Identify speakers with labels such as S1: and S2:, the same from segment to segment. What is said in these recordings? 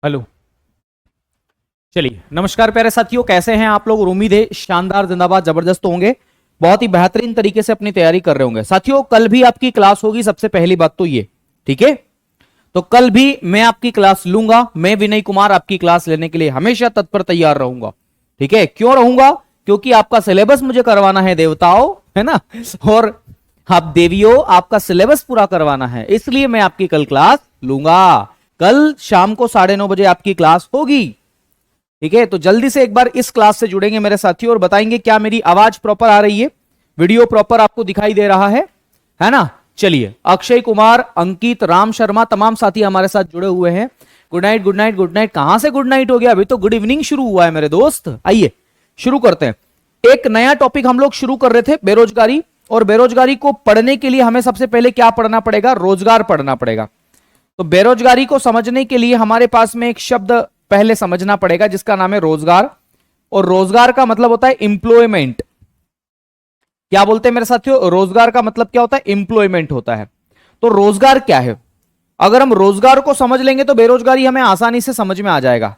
S1: Hello. चलिए, नमस्कार प्यारे साथियों, कैसे हैं आप लोग। उम्मीद है शानदार, जिंदाबाद, जबरदस्त होंगे। बहुत ही बेहतरीन तरीके से अपनी तैयारी कर रहे होंगे। साथियों, कल भी आपकी क्लास होगी, सबसे पहली बात तो ये, ठीक है। तो कल भी मैं आपकी क्लास लूंगा। मैं विनय कुमार आपकी क्लास लेने के लिए हमेशा तत्पर तैयार रहूंगा, ठीक है। क्यों रहूंगा? क्योंकि आपका सिलेबस मुझे करवाना है देवताओं, है ना। और आप देवियों, आपका सिलेबस पूरा करवाना है, इसलिए मैं आपकी कल क्लास लूंगा। कल शाम को 9:30 बजे आपकी क्लास होगी, ठीक है। तो जल्दी से एक बार इस क्लास से जुड़ेंगे मेरे साथियों और बताएंगे क्या मेरी आवाज प्रॉपर आ रही है, वीडियो प्रॉपर आपको दिखाई दे रहा है ना। चलिए, अक्षय कुमार, अंकित, राम शर्मा, तमाम साथी हमारे साथ जुड़े हुए हैं। Good night, good night, good night. कहां से गुड नाइट हो गया? अभी तो गुड इवनिंग शुरू हुआ है मेरे दोस्त। आइए शुरू करते हैं। एक नया टॉपिक हम लोग शुरू कर रहे थे, बेरोजगारी। और बेरोजगारी को पढ़ने के लिए हमें सबसे पहले क्या पढ़ना पड़ेगा? रोजगार पढ़ना पड़ेगा। तो बेरोजगारी को समझने के लिए हमारे पास में एक शब्द पहले समझना पड़ेगा जिसका नाम है रोजगार। और रोजगार का मतलब होता है एम्प्लॉयमेंट। क्या बोलते हैं मेरे साथियों? रोजगार का मतलब क्या होता है? एम्प्लॉयमेंट होता है। तो रोजगार क्या है? अगर हम रोजगार को समझ लेंगे तो बेरोजगारी हमें आसानी से समझ में आ जाएगा।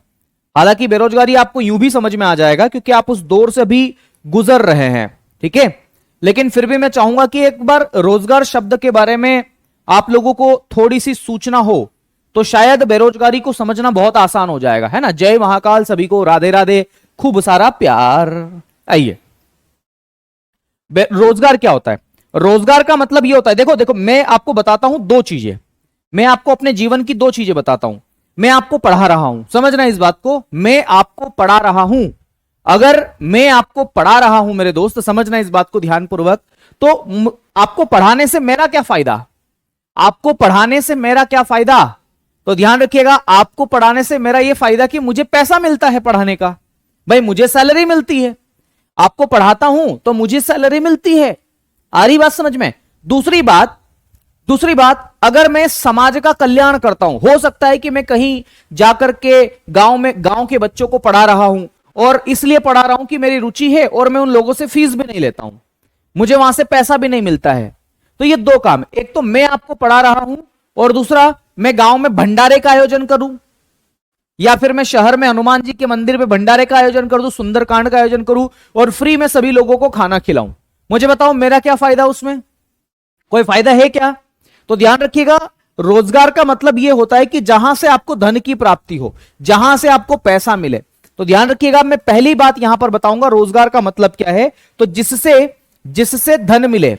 S1: हालांकि बेरोजगारी आपको यूं भी समझ में आ जाएगा क्योंकि आप उस दौर से भी गुजर रहे हैं, ठीक है। लेकिन फिर भी मैं चाहूंगा कि एक बार रोजगार शब्द के बारे में आप लोगों को थोड़ी सी सूचना हो तो शायद बेरोजगारी को समझना बहुत आसान हो जाएगा, है ना। जय महाकाल, सभी को राधे राधे, खूब सारा प्यार। आइए, रोजगार क्या होता है? रोजगार का मतलब ये होता है, देखो देखो, मैं आपको बताता हूं दो चीजें। मैं आपको अपने जीवन की दो चीजें बताता हूं। मैं आपको पढ़ा रहा हूं, समझना इस बात को, मैं आपको पढ़ा रहा हूं। अगर मैं आपको पढ़ा रहा हूं मेरे दोस्त, समझना इस बात को ध्यानपूर्वक, तो आपको पढ़ाने से मेरा क्या फायदा? आपको पढ़ाने से मेरा क्या फायदा? तो ध्यान रखिएगा, आपको पढ़ाने से मेरा यह फायदा कि मुझे पैसा मिलता है पढ़ाने का। भाई मुझे सैलरी मिलती है, आपको पढ़ाता हूं तो मुझे सैलरी मिलती है। आ रही बात समझ में? दूसरी बात, अगर मैं समाज का कल्याण करता हूं, हो सकता है कि मैं कहीं जाकर के गांव के बच्चों को पढ़ा रहा हूं, और इसलिए पढ़ा रहा हूं कि मेरी रुचि है और मैं उन लोगों से फीस भी नहीं लेता हूं, मुझे वहां से पैसा भी नहीं मिलता है। तो ये दो काम, एक तो मैं आपको पढ़ा रहा हूं और दूसरा मैं गांव में भंडारे का आयोजन करूं, या फिर मैं शहर में हनुमान जी के मंदिर में भंडारे का आयोजन कर दूं, सुंदरकांड का आयोजन करूं और फ्री में सभी लोगों को खाना खिलाऊं। मुझे बताओ मेरा क्या फायदा उसमें? कोई फायदा है क्या? तो ध्यान रखिएगा, रोजगार का मतलब यह होता है कि जहां से आपको धन की प्राप्ति हो, जहां से आपको पैसा मिले। तो ध्यान रखिएगा, मैं पहली बात यहां पर बताऊंगा रोजगार का मतलब क्या है। तो जिससे जिससे धन मिले,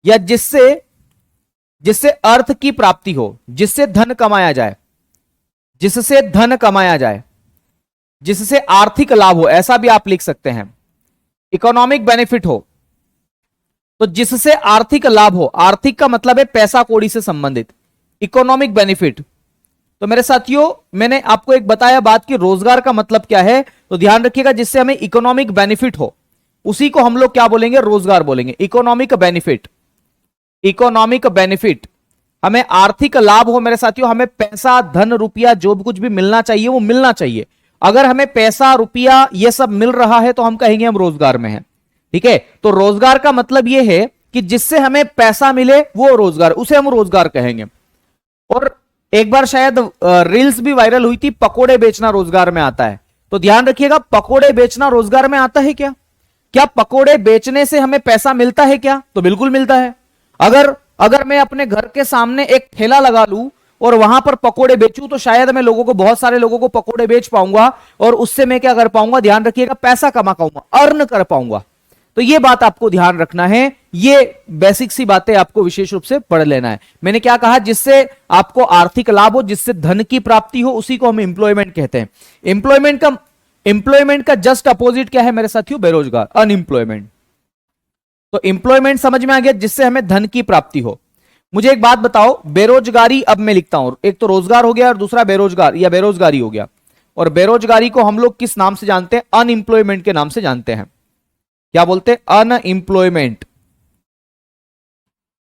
S1: या जिससे जिससे अर्थ की प्राप्ति हो, जिससे धन कमाया जाए, जिससे धन कमाया जाए, जिससे आर्थिक लाभ हो, ऐसा भी आप लिख सकते हैं। इकोनॉमिक बेनिफिट हो, तो जिससे आर्थिक लाभ हो, आर्थिक का मतलब है पैसा कौड़ी से संबंधित, इकोनॉमिक बेनिफिट। तो मेरे साथियों, मैंने आपको एक बताया बात कि रोजगार का मतलब क्या है। तो ध्यान रखिएगा, जिससे हमें इकोनॉमिक बेनिफिट हो उसी को हम लोग क्या बोलेंगे? रोजगार बोलेंगे। इकोनॉमिक बेनिफिट, इकोनॉमिक बेनिफिट, हमें आर्थिक लाभ हो मेरे साथियों, हमें पैसा, धन, रुपया, जो भी कुछ भी मिलना चाहिए वो मिलना चाहिए। अगर हमें पैसा, रुपया ये सब मिल रहा है तो हम कहेंगे हम रोजगार में हैं, ठीक है। तो रोजगार का मतलब यह है कि जिससे हमें पैसा मिले वो रोजगार, उसे हम रोजगार कहेंगे। और एक बार शायद रील्स भी वायरल हुई थी, पकोड़े बेचना रोजगार में आता है। तो ध्यान रखिएगा, पकोड़े बेचना रोजगार में आता है क्या? क्या पकोड़े बेचने से हमें पैसा मिलता है क्या? तो बिल्कुल मिलता है। अगर अगर मैं अपने घर के सामने एक ठेला लगा लूं और वहां पर पकोड़े बेचूं तो शायद मैं लोगों को, बहुत सारे लोगों को पकोड़े बेच पाऊंगा और उससे मैं क्या कर पाऊंगा? ध्यान रखिएगा, पैसा कमा पाऊंगा, अर्न कर पाऊंगा। तो ये बात आपको ध्यान रखना है, ये बेसिक सी बातें आपको विशेष रूप से पढ़ लेना है। मैंने क्या कहा? जिससे आपको आर्थिक लाभ हो, जिससे धन की प्राप्ति हो, उसी को हम एम्प्लॉयमेंट कहते हैं। एम्प्लॉयमेंट का जस्ट अपोजिट क्या है मेरे साथियों? बेरोजगार, अनएम्प्लॉयमेंट। तो एम्प्लॉयमेंट समझ में आ गया, जिससे हमें धन की प्राप्ति हो। मुझे एक बात बताओ, बेरोजगारी अब मैं लिखता हूं, एक तो रोजगार हो गया और दूसरा बेरोजगार या बेरोजगारी हो गया। और बेरोजगारी को हम लोग किस नाम से जानते हैं? अनएम्प्लॉयमेंट के नाम से जानते हैं। क्या बोलते हैं? अनएम्प्लॉयमेंट।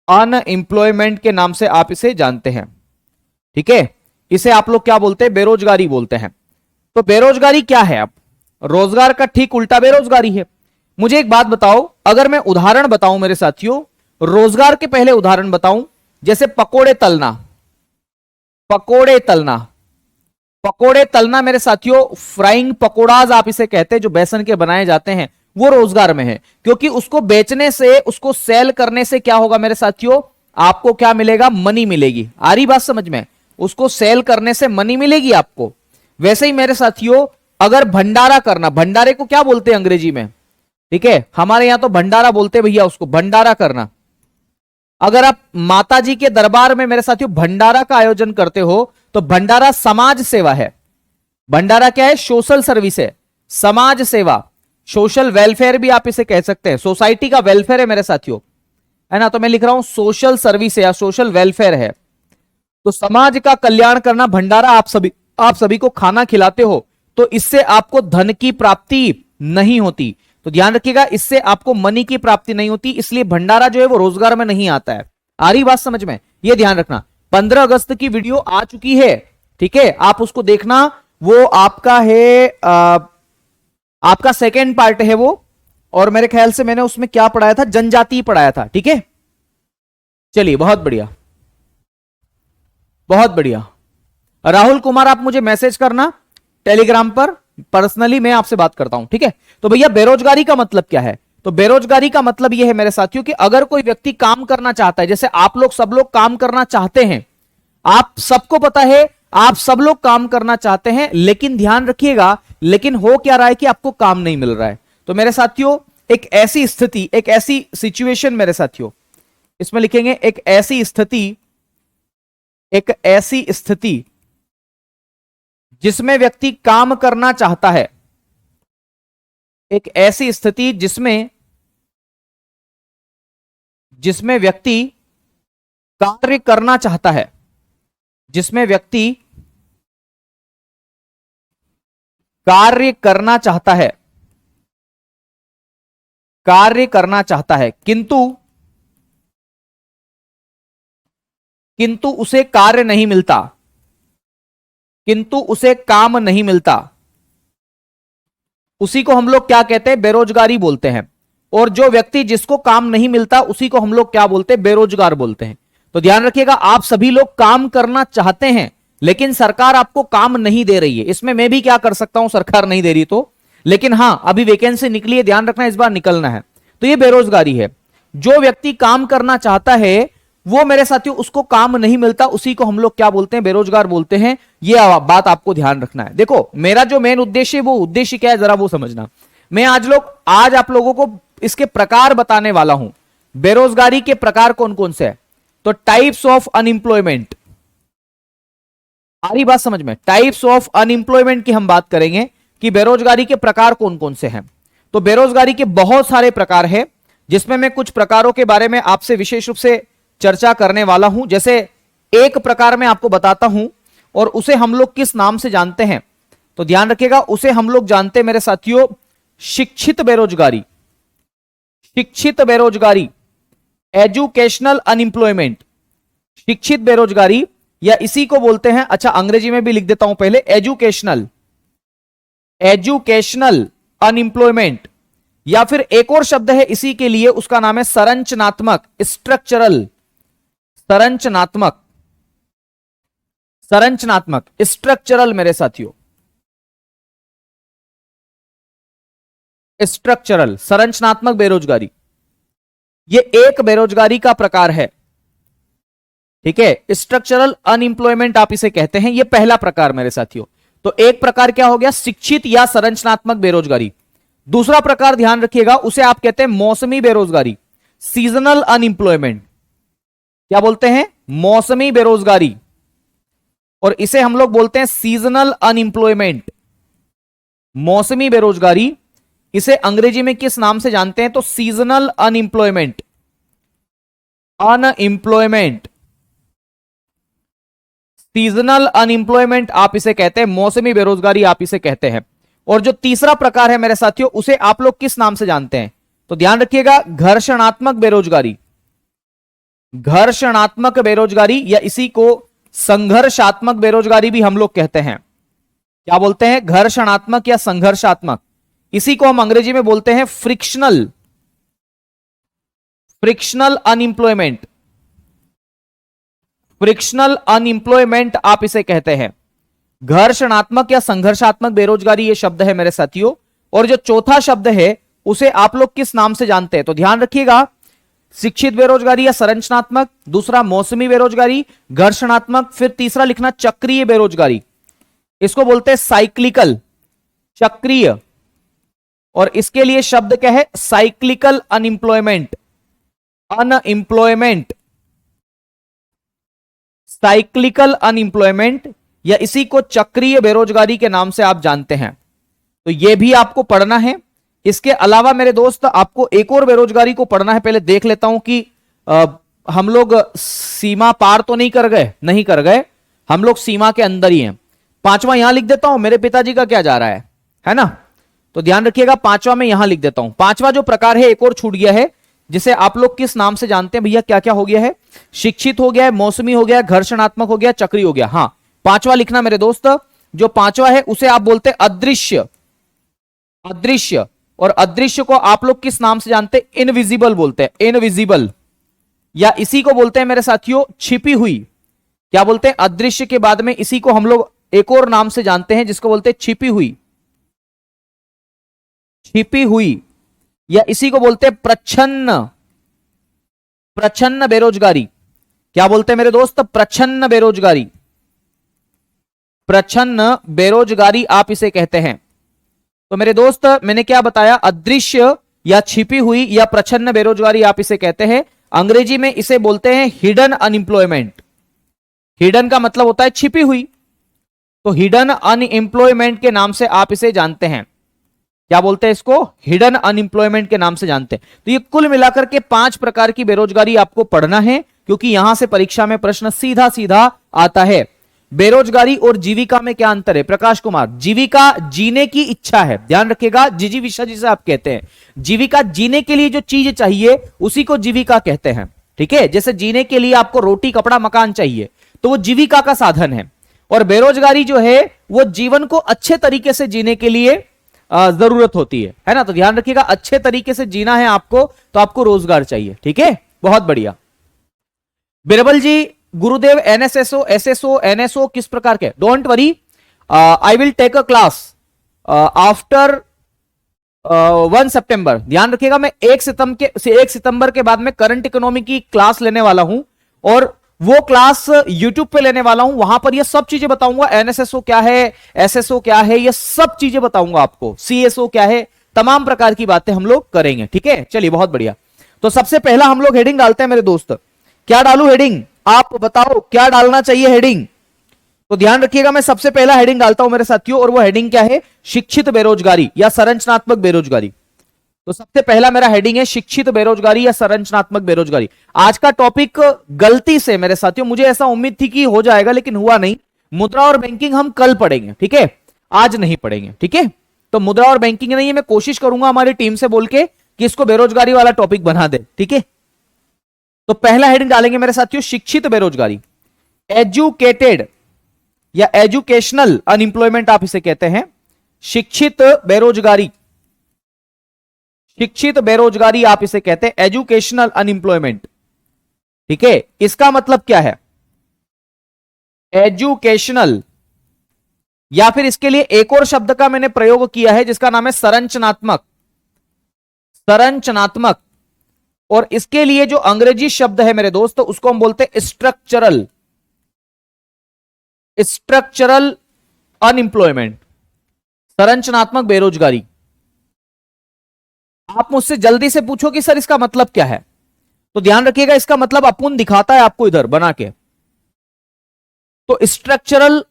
S1: अनएम्प्लॉयमेंट के नाम से आप इसे जानते हैं, ठीक है। इसे आप लोग क्या बोलते हैं? बेरोजगारी बोलते हैं। तो बेरोजगारी क्या है? अब रोजगार का ठीक उल्टा बेरोजगारी है। मुझे एक बात बताओ, अगर मैं उदाहरण बताऊं मेरे साथियों, रोजगार के पहले उदाहरण बताऊं, जैसे पकोड़े तलना, पकोड़े तलना, पकोड़े तलना मेरे साथियों, फ्राइंग पकोड़ाज आप इसे कहते हैं, जो बेसन के बनाए जाते हैं, वो रोजगार में है, क्योंकि उसको बेचने से, उसको सेल करने से क्या होगा मेरे साथियों, आपको क्या मिलेगा, मनी मिलेगी। आ रही बात समझ में? उसको सेल करने से मनी मिलेगी आपको। वैसे ही मेरे साथियों, अगर भंडारा करना, भंडारे को क्या बोलते हैं अंग्रेजी में, ठीक है, हमारे यहां तो भंडारा बोलते हैं भैया उसको, भंडारा करना। अगर आप माता जी के दरबार में मेरे साथियों भंडारा का आयोजन करते हो, तो भंडारा समाज सेवा है। भंडारा क्या है, सोशल सर्विस है, समाज सेवा, सोशल वेलफेयर भी आप इसे कह सकते हैं, सोसाइटी का वेलफेयर है मेरे साथियों, है ना। तो मैं लिख रहा हूं सोशल सर्विस है या सोशल वेलफेयर है। तो समाज का कल्याण करना, भंडारा आप सभी को खाना खिलाते हो, तो इससे आपको धन की प्राप्ति नहीं होती। तो ध्यान रखिएगा, इससे आपको मनी की प्राप्ति नहीं होती, इसलिए भंडारा जो है वो रोजगार में नहीं आता है। आ रही बात समझ में? ये ध्यान रखना। 15 अगस्त की वीडियो आ चुकी है, ठीक है, आप उसको देखना, वो आपका है आपका सेकेंड पार्ट है वो। और मेरे ख्याल से मैंने उसमें क्या पढ़ाया था, जनजाति पढ़ाया था, ठीक है। चलिए, बहुत बढ़िया, बहुत बढ़िया। राहुल कुमार, आप मुझे मैसेज करना टेलीग्राम पर, पर्सनली मैं आपसे बात करता हूं, ठीक है। तो भैया बेरोजगारी का मतलब क्या है? तो बेरोजगारी का मतलब यह है मेरे साथियों कि अगर कोई व्यक्ति काम करना चाहता है, जैसे आप लोग सब लोग काम करना चाहते हैं, आप सबको पता है, आप सब लोग काम करना चाहते हैं, लेकिन ध्यान रखिएगा, लेकिन हो क्या रहा है कि आपको काम नहीं मिल रहा है। तो मेरे साथियों, एक ऐसी स्थिति, एक ऐसी सिचुएशन मेरे साथियों, इसमें लिखेंगे एक ऐसी स्थिति, एक ऐसी स्थिति जिसमें व्यक्ति काम करना चाहता है, एक ऐसी स्थिति जिसमें व्यक्ति कार्य करना चाहता है, जिसमें व्यक्ति कार्य करना चाहता है, कार्य करना चाहता है, किंतु उसे कार्य नहीं मिलता, किंतु उसे काम नहीं मिलता, उसी को हम लोग क्या कहते हैं, बेरोजगारी बोलते हैं। और जो व्यक्ति जिसको काम नहीं मिलता, उसी को हम लोग क्या बोलते हैं, बेरोजगार बोलते हैं। तो ध्यान रखिएगा, आप सभी लोग काम करना चाहते हैं, लेकिन सरकार आपको काम नहीं दे रही है। इसमें मैं भी क्या कर सकता हूं, सरकार नहीं दे रही तो, लेकिन हां अभी वैकेंसी निकली है, ध्यान रखना, इस बार निकलना है। तो ये बेरोजगारी है। जो व्यक्ति काम करना चाहता है, वो मेरे साथियों उसको काम नहीं मिलता, उसी को हम लोग क्या बोलते हैं, बेरोजगार बोलते हैं। ये बात आपको ध्यान रखना है। देखो, मेरा जो मेन उद्देश्य है, वो उद्देश्य क्या है, जरा वो समझना। मैं आज आप लोगों को इसके प्रकार बताने वाला हूं। बेरोजगारी के प्रकार कौन कौन से हैं? तो टाइप्स ऑफ अनएम्प्लॉयमेंट, आ रही बात समझ में? टाइप्स ऑफ अनएम्प्लॉयमेंट की हम बात करेंगे कि बेरोजगारी के प्रकार कौन कौन से हैं। तो बेरोजगारी के बहुत सारे प्रकार हैं, जिसमें मैं कुछ प्रकारों के बारे में आपसे विशेष रूप से चर्चा करने वाला हूं। जैसे एक प्रकार में आपको बताता हूं, और उसे हम लोग किस नाम से जानते हैं, तो ध्यान रखिएगा, उसे हम लोग जानते हैं मेरे साथियों, शिक्षित बेरोजगारी। शिक्षित बेरोजगारी, एजुकेशनल अनएम्प्लॉयमेंट, शिक्षित बेरोजगारी, या इसी को बोलते हैं, अच्छा अंग्रेजी में भी लिख देता हूं पहले, एजुकेशनल अनएम्प्लॉयमेंट। या फिर एक और शब्द है इसी के लिए, उसका नाम है संरचनात्मक, स्ट्रक्चरल, संरचनात्मक, संरचनात्मक, स्ट्रक्चरल मेरे साथियों, स्ट्रक्चरल, संरचनात्मक बेरोजगारी। ये एक बेरोजगारी का प्रकार है, ठीक है। स्ट्रक्चरल अनएम्प्लॉयमेंट आप इसे कहते हैं, ये पहला प्रकार मेरे साथियों। तो एक प्रकार क्या हो गया, शिक्षित या संरचनात्मक बेरोजगारी। दूसरा प्रकार ध्यान रखिएगा, उसे आप कहते हैं मौसमी बेरोजगारी, सीजनल अनएम्प्लॉयमेंट। क्या बोलते हैं, मौसमी बेरोजगारी, और इसे हम लोग बोलते हैं सीजनल अनएम्प्लॉयमेंट, मौसमी बेरोजगारी। इसे अंग्रेजी में किस नाम से जानते हैं, तो seasonal unemployment, unemployment, seasonal unemployment आप इसे कहते हैं, मौसमी बेरोजगारी आप इसे कहते हैं। और जो तीसरा प्रकार है मेरे साथियों, उसे आप लोग किस नाम से जानते हैं, तो ध्यान रखिएगा, घर्षणात्मक बेरोजगारी, घर्षणात्मक बेरोजगारी, या इसी को संघर्षात्मक बेरोजगारी भी हम लोग कहते हैं। क्या बोलते हैं, घर्षणात्मक या संघर्षात्मक। इसी को हम अंग्रेजी में बोलते हैं frictional, frictional unemployment, frictional unemployment आप इसे कहते हैं। घर्षणात्मक या संघर्षात्मक बेरोजगारी ये शब्द है मेरे साथियों। और जो चौथा शब्द है उसे आप लोग किस नाम से जानते हैं? तो ध्यान रखिएगा, शिक्षित बेरोजगारी या संरचनात्मक, दूसरा मौसमी बेरोजगारी, घर्षणात्मक, फिर तीसरा लिखना चक्रीय बेरोजगारी। इसको बोलते हैं साइक्लिकल, चक्रीय। और इसके लिए शब्द क्या है? Cyclical unemployment, unemployment, cyclical unemployment, या इसी को चक्रीय बेरोजगारी के नाम से आप जानते हैं। तो यह भी आपको पढ़ना है। इसके अलावा मेरे दोस्त आपको एक और बेरोजगारी को पढ़ना है। पहले देख लेता हूं कि हम लोग सीमा पार तो नहीं कर गए, नहीं कर गए, हम लोग सीमा के अंदर ही हैं। पांचवा यहां लिख देता हूं, मेरे पिताजी का क्या जा रहा है ना? तो ध्यान रखिएगा, पांचवा में यहां लिख देता हूं। पांचवा जो प्रकार है एक और छूट गया है, जिसे आप लोग किस नाम से जानते हैं भैया? क्या क्या हो गया है? शिक्षित हो गया है, मौसमी हो गया, घर्षणात्मक हो गया, चक्री हो गया। हाँ, पांचवा लिखना मेरे दोस्त। जो पांचवा है उसे आप बोलते हैं अदृश्य, अदृश्य। और अदृश्य को आप लोग किस नाम से जानते हैं? इनविजिबल बोलते हैं, इनविजिबल। या इसी को बोलते हैं मेरे साथियों छिपी हुई। क्या बोलते हैं? अदृश्य के बाद में इसी को हम लोग एक और नाम से जानते हैं, जिसको बोलते हैं छिपी हुई, छिपी हुई। या इसी को बोलते हैं प्रच्छन्न, प्रच्छन्न बेरोजगारी। क्या बोलते हैं मेरे दोस्त? प्रच्छन्न बेरोजगारी, प्रच्छन्न बेरोजगारी आप इसे कहते हैं। तो मेरे दोस्त मैंने क्या बताया? अदृश्य या छिपी हुई या प्रच्छन्न बेरोजगारी आप इसे कहते हैं। अंग्रेजी में इसे बोलते हैं हिडन अनएम्प्लॉयमेंट। हिडन का मतलब होता है छिपी हुई, तो हिडन अनएम्प्लॉयमेंट के नाम से आप इसे जानते हैं। क्या बोलते हैं इसको? हिडन अनएम्प्लॉयमेंट के नाम से जानते हैं। तो ये कुल मिलाकर के 5 प्रकार की बेरोजगारी आपको पढ़ना है, क्योंकि यहां से परीक्षा में प्रश्न सीधा सीधा आता है। बेरोजगारी और जीविका में क्या अंतर है? प्रकाश कुमार, जीविका जीने की इच्छा है, ध्यान रखिएगा, जिजीविषा जिसे आप कहते हैं। जीविका जीने के लिए जो चीज चाहिए उसी को जीविका कहते हैं, ठीक है? जैसे जीने के लिए आपको रोटी, कपड़ा, मकान चाहिए, तो वो जीविका का साधन है। और बेरोजगारी जो है वो जीवन को अच्छे तरीके से जीने के लिए जरूरत होती है ना? तो ध्यान रखिएगा, अच्छे तरीके से जीना है आपको तो आपको रोजगार चाहिए, ठीक है? बहुत बढ़िया। बिरबल जी, गुरुदेव एनएसएसओ, एसएसओ, एनएसओ किस प्रकार के? Don't worry, I will take a class after 1 सितंबर। ध्यान रखिएगा, मैं 1 सितंबर के बाद में करंट इकोनॉमी की क्लास लेने वाला हूं, और वो क्लास यूट्यूब पे लेने वाला हूं। वहां पर ये सब चीजें बताऊंगा, एनएसएसओ क्या है, एसएसओ क्या है, ये सब चीजें बताऊंगा आपको, सीएसओ क्या है, तमाम प्रकार की बातें हम लोग करेंगे, ठीक है? चलिए, बहुत बढ़िया। तो सबसे पहला हम लोग हेडिंग डालते हैं मेरे दोस्त। क्या डालूं हेडिंग? आप बताओ क्या डालना चाहिए हेडिंग? तो ध्यान रखिएगा, मैं सबसे पहला हेडिंग डालता हूं मेरे साथियों, और वो हेडिंग क्या है? शिक्षित बेरोजगारी या संरचनात्मक बेरोजगारी। तो सबसे पहला मेरा हेडिंग है शिक्षित बेरोजगारी या संरचनात्मक बेरोजगारी। आज का टॉपिक गलती से मेरे साथियों, मुझे ऐसा उम्मीद थी कि हो जाएगा, लेकिन हुआ नहीं। मुद्रा और बैंकिंग हम कल पढ़ेंगे, ठीक है? आज नहीं पढ़ेंगे, ठीक है? तो मुद्रा और बैंकिंग नहीं है, मैं कोशिश करूंगा हमारी टीम से बोल के कि इसको बेरोजगारी वाला टॉपिक बना दे, ठीक है? तो पहला हेडिंग डालेंगे मेरे साथियों शिक्षित बेरोजगारी, एजुकेटेड या एजुकेशनल अनएम्प्लॉयमेंट आप इसे कहते हैं। शिक्षित बेरोजगारी, शिक्षित बेरोजगारी आप इसे कहते हैं, एजुकेशनल अनएम्प्लॉयमेंट, ठीक है? इसका मतलब क्या है? एजुकेशनल, या फिर इसके लिए एक और शब्द का मैंने प्रयोग किया है जिसका नाम है संरचनात्मक, संरचनात्मक। और इसके लिए जो अंग्रेजी शब्द है मेरे दोस्त, उसको हम बोलते हैं स्ट्रक्चरल, स्ट्रक्चरल अनएम्प्लॉयमेंट, संरचनात्मक बेरोजगारी। आप मुझसे जल्दी से पूछो कि सर इसका मतलब क्या है, तो ध्यान रखिएगा, इसका मतलब अपुन दिखाता है आपको इधर बना के। तो स्ट्रक्चरल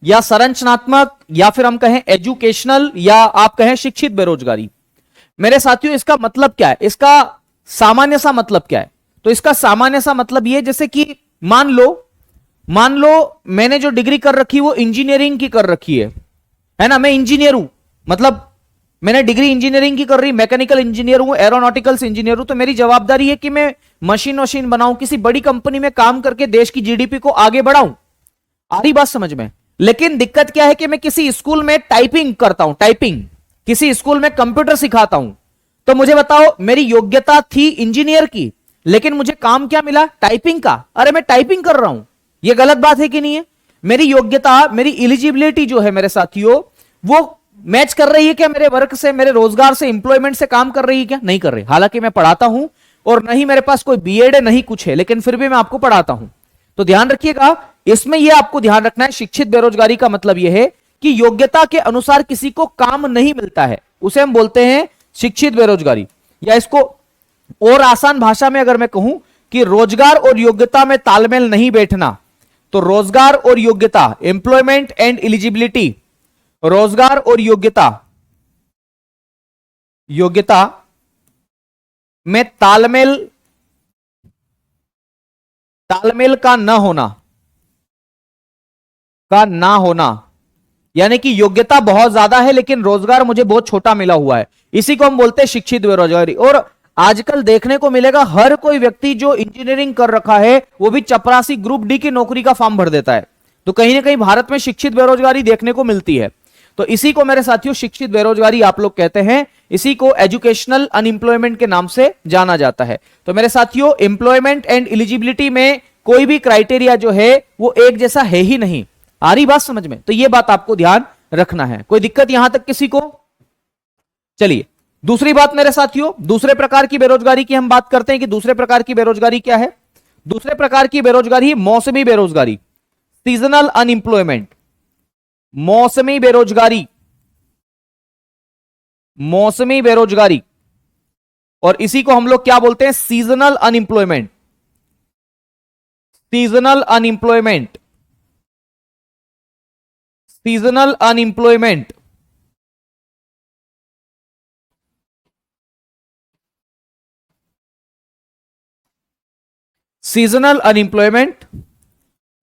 S1: या संरचनात्मक, या फिर हम कहें एजुकेशनल, या आप कहें शिक्षित बेरोजगारी। मेरे साथियों, इसका मतलब क्या है? इसका सामान्य सा मतलब क्या है? तो इसका सामान्य सा मतलब यह, जैसे कि मान लो मैंने जो डिग्री कर रखी वो इंजीनियरिंग की कर रखी है ना? मैं इंजीनियर हूं, मतलब मैंने डिग्री इंजीनियरिंग की कर रही, मैकेनिकल इंजीनियर हूं, एरोनॉटिकल्स इंजीनियर हूं, तो मेरी जवाबदारी है कि मैं मशीन बनाऊं, किसी बड़ी कंपनी में काम करके देश की जीडीपी को आगे बढ़ाऊं। आ रही बात समझ में? लेकिन दिक्कत क्या है कि मैं किसी स्कूल में टाइपिंग करता हूं, टाइपिंग, किसी स्कूल में कंप्यूटर सिखाता हूं। तो मुझे बताओ, मेरी योग्यता थी इंजीनियर की, लेकिन मुझे काम क्या मिला? टाइपिंग का। अरे मैं टाइपिंग कर रहा हूं, यह गलत बात है कि नहीं है? मेरी योग्यता, मेरी एलिजिबिलिटी जो है मेरे साथियों, वो मैच कर रही है क्या मेरे वर्क से, मेरे रोजगार से, एम्प्लॉयमेंट से काम कर रही है क्या? नहीं कर रही। हालांकि मैं पढ़ाता हूं और नहीं मेरे पास कोई बीएड है, नहीं कुछ है, लेकिन फिर भी मैं आपको पढ़ाता हूं। तो ध्यान रखिएगा, इसमें यह आपको ध्यान रखना है, शिक्षित बेरोजगारी का मतलब यह है कि योग्यता के अनुसार किसी को काम नहीं मिलता है, उसे हम बोलते हैं शिक्षित बेरोजगारी। या इसको और आसान भाषा में अगर मैं कहूं कि रोजगार और योग्यता में तालमेल नहीं बैठना, तो रोजगार और योग्यता, एम्प्लॉयमेंट एंड एलिजिबिलिटी, रोजगार और योग्यता, योग्यता में तालमेल, तालमेल का न होना, का ना होना, यानी कि योग्यता बहुत ज्यादा है लेकिन रोजगार मुझे बहुत छोटा मिला हुआ है, इसी को हम बोलते हैं शिक्षित बेरोजगारी। और आजकल देखने को मिलेगा हर कोई व्यक्ति जो इंजीनियरिंग कर रखा है वो भी चपरासी ग्रुप डी की नौकरी का फॉर्म भर देता है। तो कहीं ना कहीं भारत में शिक्षित बेरोजगारी देखने को मिलती है। तो इसी को मेरे साथियों शिक्षित बेरोजगारी आप लोग कहते हैं, इसी को एजुकेशनल अनएम्प्लॉयमेंट के नाम से जाना जाता है। तो मेरे साथियों एम्प्लॉयमेंट एंड एलिजिबिलिटी में कोई भी क्राइटेरिया जो है वो एक जैसा है ही नहीं। आ रही बात समझ में? तो ये बात आपको ध्यान रखना है। कोई दिक्कत यहां तक किसी को? चलिए दूसरी बात मेरे साथियों, दूसरे प्रकार की बेरोजगारी की हम बात करते हैं कि दूसरे प्रकार की बेरोजगारी क्या है। दूसरे प्रकार की बेरोजगारी मौसमी बेरोजगारी, सीजनल अनएम्प्लॉयमेंट, मौसमी बेरोजगारी, मौसमी बेरोजगारी, और इसी को हम लोग क्या बोलते हैं? Seasonal unemployment, seasonal unemployment, seasonal unemployment. Seasonal unemployment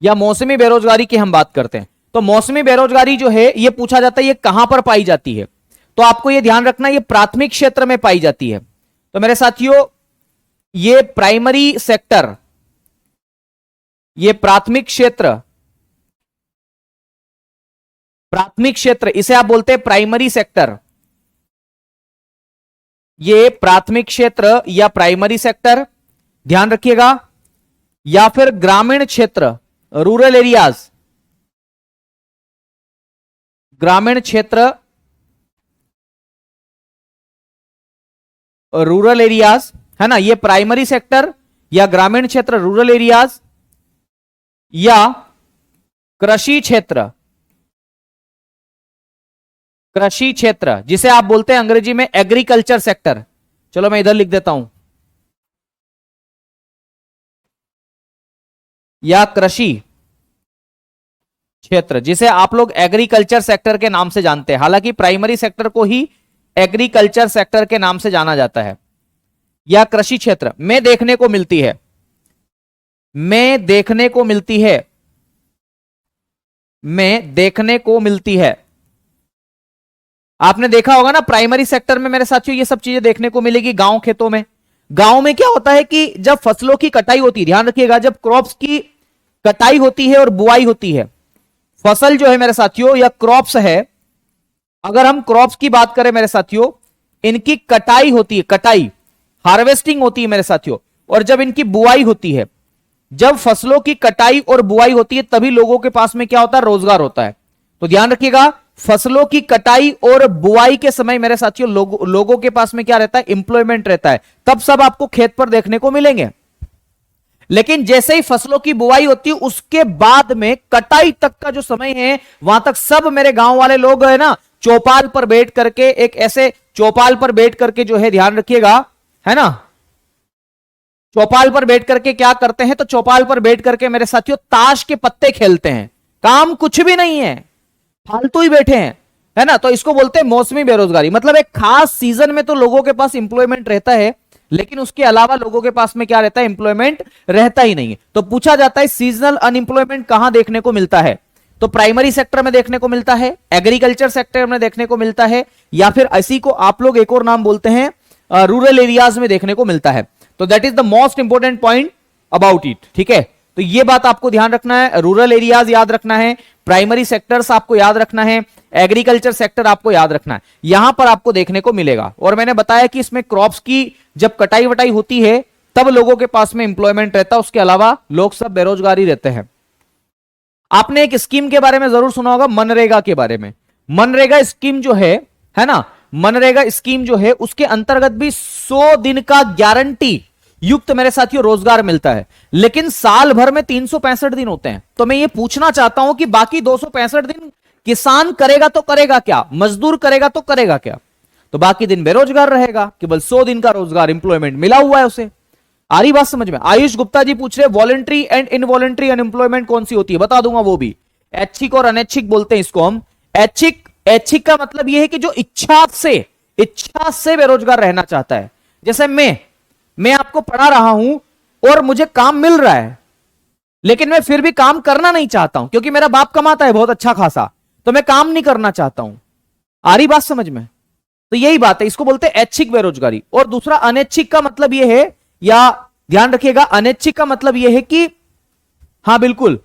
S1: या मौसमी बेरोजगारी की हम बात करते हैं। तो मौसमी बेरोजगारी जो है यह पूछा जाता है ये कहां पर पाई जाती है, तो आपको यह ध्यान रखना ये प्राथमिक क्षेत्र में पाई जाती है। तो मेरे साथियों ये प्राइमरी सेक्टर, ये प्राथमिक क्षेत्र, प्राथमिक क्षेत्र इसे आप बोलते हैं प्राइमरी सेक्टर, ये प्राथमिक क्षेत्र या प्राइमरी सेक्टर, ध्यान रखिएगा, या फिर ग्रामीण क्षेत्र, रूरल एरियाज, ग्रामीण क्षेत्र, रूरल एरियाज है ना, ये प्राइमरी सेक्टर या ग्रामीण क्षेत्र, रूरल एरियाज, या कृषि क्षेत्र, कृषि क्षेत्र जिसे आप बोलते हैं अंग्रेजी में एग्रीकल्चर सेक्टर। चलो मैं इधर लिख देता हूं, या कृषि क्षेत्र जिसे आप लोग एग्रीकल्चर सेक्टर के नाम से जानते हैं। हालांकि प्राइमरी सेक्टर को ही एग्रीकल्चर सेक्टर के नाम से जाना जाता है। या कृषि क्षेत्र में देखने को मिलती है, में देखने को मिलती है, में देखने को मिलती है। आपने देखा होगा ना प्राइमरी सेक्टर में मेरे साथियों ये सब चीजें देखने को मिलेगी गांव खेतों में। गांव में क्या होता है कि जब फसलों की कटाई होती है, ध्यान रखिएगा, जब क्रॉप्स की कटाई होती है और बुआई होती है, फसल जो है मेरे साथियों या क्रॉप्स है, अगर हम क्रॉप्स की बात करें मेरे साथियों, इनकी कटाई होती है, कटाई हार्वेस्टिंग होती है मेरे साथियों, और जब इनकी बुआई होती है, जब फसलों की कटाई और बुआई होती है तभी लोगों के पास में क्या होता है? रोजगार होता है। तो ध्यान रखिएगा फसलों की कटाई और बुआई के समय मेरे साथियों लोगों के पास में क्या रहता है? एम्प्लॉयमेंट रहता है। तब सब आपको खेत पर देखने को मिलेंगे। लेकिन जैसे ही फसलों की बुआई होती है उसके बाद में कटाई तक का जो समय है वहां तक सब मेरे गांव वाले लोग है ना चौपाल पर बैठ करके, एक ऐसे चौपाल पर बैठ करके जो है, ध्यान रखिएगा, है ना, चौपाल पर बैठ करके क्या करते हैं? तो चौपाल पर बैठ करके मेरे साथियों ताश के पत्ते खेलते हैं। काम कुछ भी नहीं है, फालतू ही बैठे हैं, है ना। तो इसको बोलते हैं मौसमी बेरोजगारी। मतलब एक खास सीजन में तो लोगों के पास इंप्लॉयमेंट रहता है, लेकिन उसके अलावा लोगों के पास में क्या रहता है? इंप्लॉयमेंट रहता ही नहीं है। तो पूछा जाता है सीजनल अनएम्प्लॉयमेंट कहां देखने को मिलता है? तो प्राइमरी सेक्टर में देखने को मिलता है, एग्रीकल्चर सेक्टर में देखने को मिलता है, या फिर इसी को आप लोग एक और नाम बोलते हैं रूरल एरियाज में देखने को मिलता है। तो that is the most important point about it. ठीक है, तो ये बात आपको ध्यान रखना है। रूरल एरियाज याद रखना है, प्राइमरी सेक्टर्स आपको याद रखना है, एग्रीकल्चर सेक्टर आपको याद रखना है। यहां पर आपको देखने को मिलेगा। और मैंने बताया कि इसमें क्रॉप्स की जब कटाई वटाई होती है तब लोगों के पास में इंप्लॉयमेंट रहता है, उसके अलावा लोग सब बेरोजगारी रहते हैं। आपने एक स्कीम के बारे में जरूर सुना होगा, मनरेगा के बारे में। मनरेगा स्कीम जो है ना, मनरेगा स्कीम जो है उसके अंतर्गत भी 100 दिन का गारंटी युक्त मेरे साथियों रोजगार मिलता है, लेकिन साल भर में 365 दिन होते हैं। तो मैं ये पूछना चाहता हूं कि बाकी 265 दिन किसान करेगा तो करेगा क्या, मजदूर करेगा तो करेगा क्या? तो बाकी दिन बेरोजगार रहेगा, केवल 100 दिन का रोजगार इंप्लॉयमेंट मिला हुआ है उसे। आ रही बात समझ में? आयुष गुप्ता जी पूछ रहे वॉलेंट्री एंड इनवॉलेंट्री अनएम्प्लॉयमेंट कौन सी होती है, बता दूंगा वो भी। ऐच्छिक और अनैच्छिक बोलते हैं इसको हम। ऐच्छिक, ऐच्छिक का मतलब यह है कि जो इच्छा से बेरोजगार रहना चाहता है। जैसे मैं आपको पढ़ा रहा हूं और मुझे काम मिल रहा है, लेकिन मैं फिर भी काम करना नहीं चाहता हूं क्योंकि मेरा बाप कमाता है बहुत अच्छा खासा, तो मैं काम नहीं करना चाहता हूं। आ रही बात समझ में? तो यही बात है, इसको बोलते हैं ऐच्छिक बेरोजगारी। और दूसरा अनैच्छिक का मतलब यह है, या ध्यान रखिएगा, अनैच्छिक का मतलब यह है कि, हाँ बिल्कुल,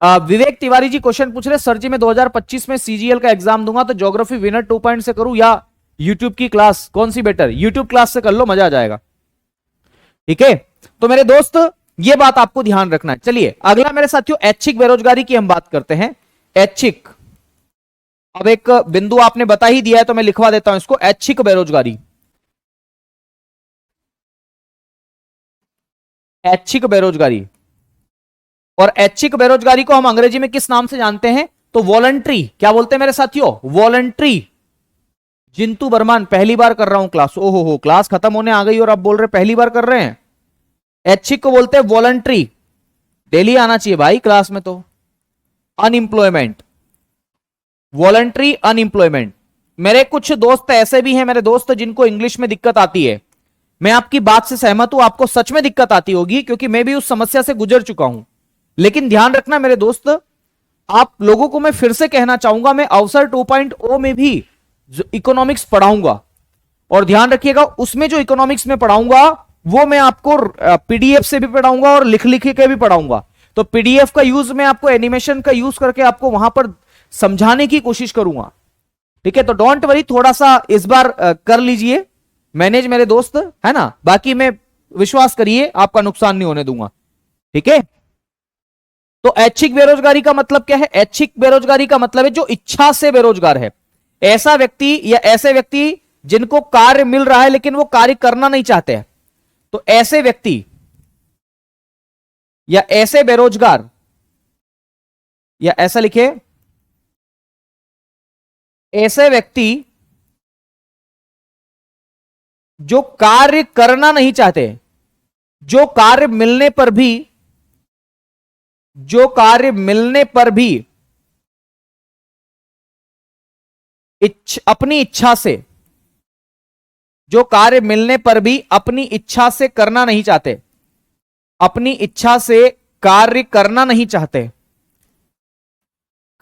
S1: विवेक तिवारी जी क्वेश्चन पूछ रहे सर जी मैं 2025 में सीजीएल का एग्जाम दूंगा तो ज्योग्राफी विनर 2 पॉइंट से करूं या यूट्यूब की क्लास, कौन सी बेटर? यूट्यूब क्लास से कर लो, मजा आ जाएगा। ठीक है, तो मेरे दोस्त ये बात आपको ध्यान रखना है। चलिए अगला मेरे साथियों ऐच्छिक बेरोजगारी की हम बात करते हैं। ऐच्छिक, अब एक बिंदु आपने बता ही दिया है तो मैं लिखवा देता हूं इसको, ऐच्छिक बेरोजगारी। ऐच्छिक बेरोजगारी, और ऐच्छिक बेरोजगारी को हम अंग्रेजी में किस नाम से जानते हैं? तो वॉलंट्री। क्या बोलते हैं मेरे साथियों? वॉलंट्री। जिंतू बर्मान, पहली बार कर रहा हूं क्लास। ओहो हो, क्लास खत्म होने आ गई और आप बोल रहे पहली बार कर रहे हैं। ऐच्छिक को बोलते हैं वॉलंट्री, डेली आना चाहिए भाई क्लास में। तो अनएम्प्लॉयमेंट, वॉलंट्री अनएम्प्लॉयमेंट। मेरे कुछ दोस्त ऐसे भी हैं, मेरे दोस्त जिनको इंग्लिश में दिक्कत आती है। मैं आपकी बात से सहमत हूं, आपको सच में दिक्कत आती होगी क्योंकि मैं भी उस समस्या से गुजर चुका हूं। लेकिन ध्यान रखना मेरे दोस्त, आप लोगों को मैं फिर से कहना चाहूंगा, मैं अवसर 2.0 में भी इकोनॉमिक्स पढ़ाऊंगा। और ध्यान रखिएगा उसमें जो इकोनॉमिक्स में पढ़ाऊंगा वो मैं आपको पीडीएफ से भी पढ़ाऊंगा और लिख लिख के भी पढ़ाऊंगा। तो पीडीएफ का यूज मैं आपको एनिमेशन का यूज करके आपको वहां पर समझाने की कोशिश करूंगा। ठीक है, तो डोंट वरी, थोड़ा सा इस बार कर लीजिए मैनेज मेरे दोस्त, है ना। बाकी मैं, विश्वास करिए, आपका नुकसान नहीं होने दूंगा। ठीक है, तो ऐच्छिक बेरोजगारी का मतलब क्या है? ऐच्छिक बेरोजगारी का मतलब है जो इच्छा से बेरोजगार है। ऐसा व्यक्ति या ऐसे व्यक्ति जिनको कार्य मिल रहा है लेकिन वो कार्य करना नहीं चाहते हैं, तो ऐसे व्यक्ति या ऐसे बेरोजगार, या ऐसा लिखे, ऐसे व्यक्ति जो कार्य करना नहीं चाहते, जो कार्य मिलने पर भी, जो कार्य मिलने पर भी अपनी इच्छा से, जो कार्य मिलने पर भी अपनी इच्छा से करना नहीं चाहते, अपनी इच्छा से कार्य करना नहीं चाहते,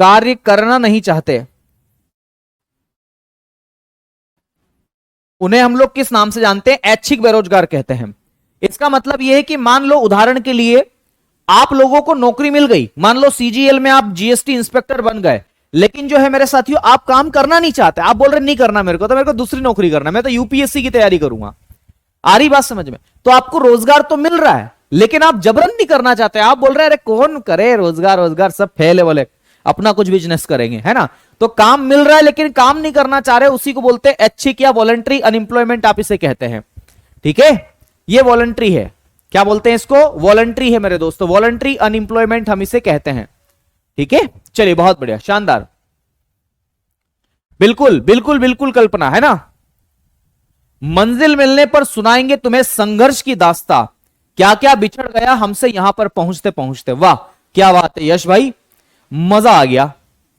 S1: कार्य करना नहीं चाहते, उन्हें हम लोग किस नाम से जानते हैं? ऐच्छिक बेरोजगार कहते हैं। इसका मतलब यह है कि मान लो उदाहरण के लिए आप लोगों को नौकरी मिल गई, मान लो सीजीएल में आप जीएसटी इंस्पेक्टर बन गए, लेकिन जो है मेरे साथियों आप काम करना नहीं चाहते, आप बोल रहे नहीं करना मेरे को, तो मेरे को दूसरी नौकरी करना, मैं तो यूपीएससी की तैयारी करूंगा। आ रही बात समझ में? तो आपको रोजगार तो मिल रहा है लेकिन आप जबरन नहीं करना चाहते, आप बोल रहे हैं अरे कौन करे रोजगार, रोजगार सब फेल है, बोले अपना कुछ बिजनेस करेंगे, है ना। तो काम मिल रहा है लेकिन काम नहीं करना चाह रहे, उसी को बोलते हैं ऐच्छिक या वॉलंटरी अनएम्प्लॉयमेंट, आप इसे कहते हैं। ठीक है, ये वॉलंटरी है। क्या बोलते हैं इसको? वॉलंटरी है मेरे दोस्तों, वॉलंटरी अनएम्प्लॉयमेंट हम इसे कहते हैं। ठीक है, चलिए बहुत बढ़िया, शानदार, बिल्कुल बिल्कुल बिल्कुल कल्पना, है ना। मंजिल मिलने पर सुनाएंगे तुम्हें संघर्ष की दास्ता, क्या क्या बिछड़ गया हमसे यहां पर पहुंचते पहुंचते। वाह क्या बात है यश भाई, मजा आ गया,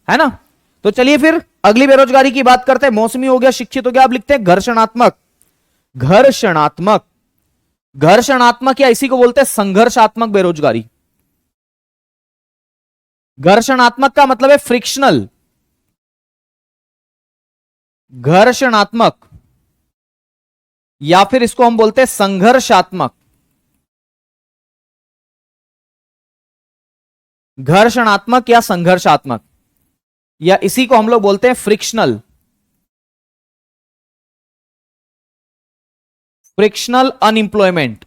S1: है ना। तो चलिए फिर अगली बेरोजगारी की बात करते हैं। मौसमी हो गया, शिक्षित हो गया, आप लिखते हैं घर्षणात्मक। घर्षणात्मक, घर्षणात्मक या इसी को बोलते हैं संघर्षात्मक बेरोजगारी। घर्षणात्मक का मतलब है फ्रिक्शनल, घर्षणात्मक, या फिर इसको हम बोलते हैं संघर्षात्मक। घर्षणात्मक या संघर्षात्मक, या इसी को हम लोग बोलते हैं frictional, frictional unemployment.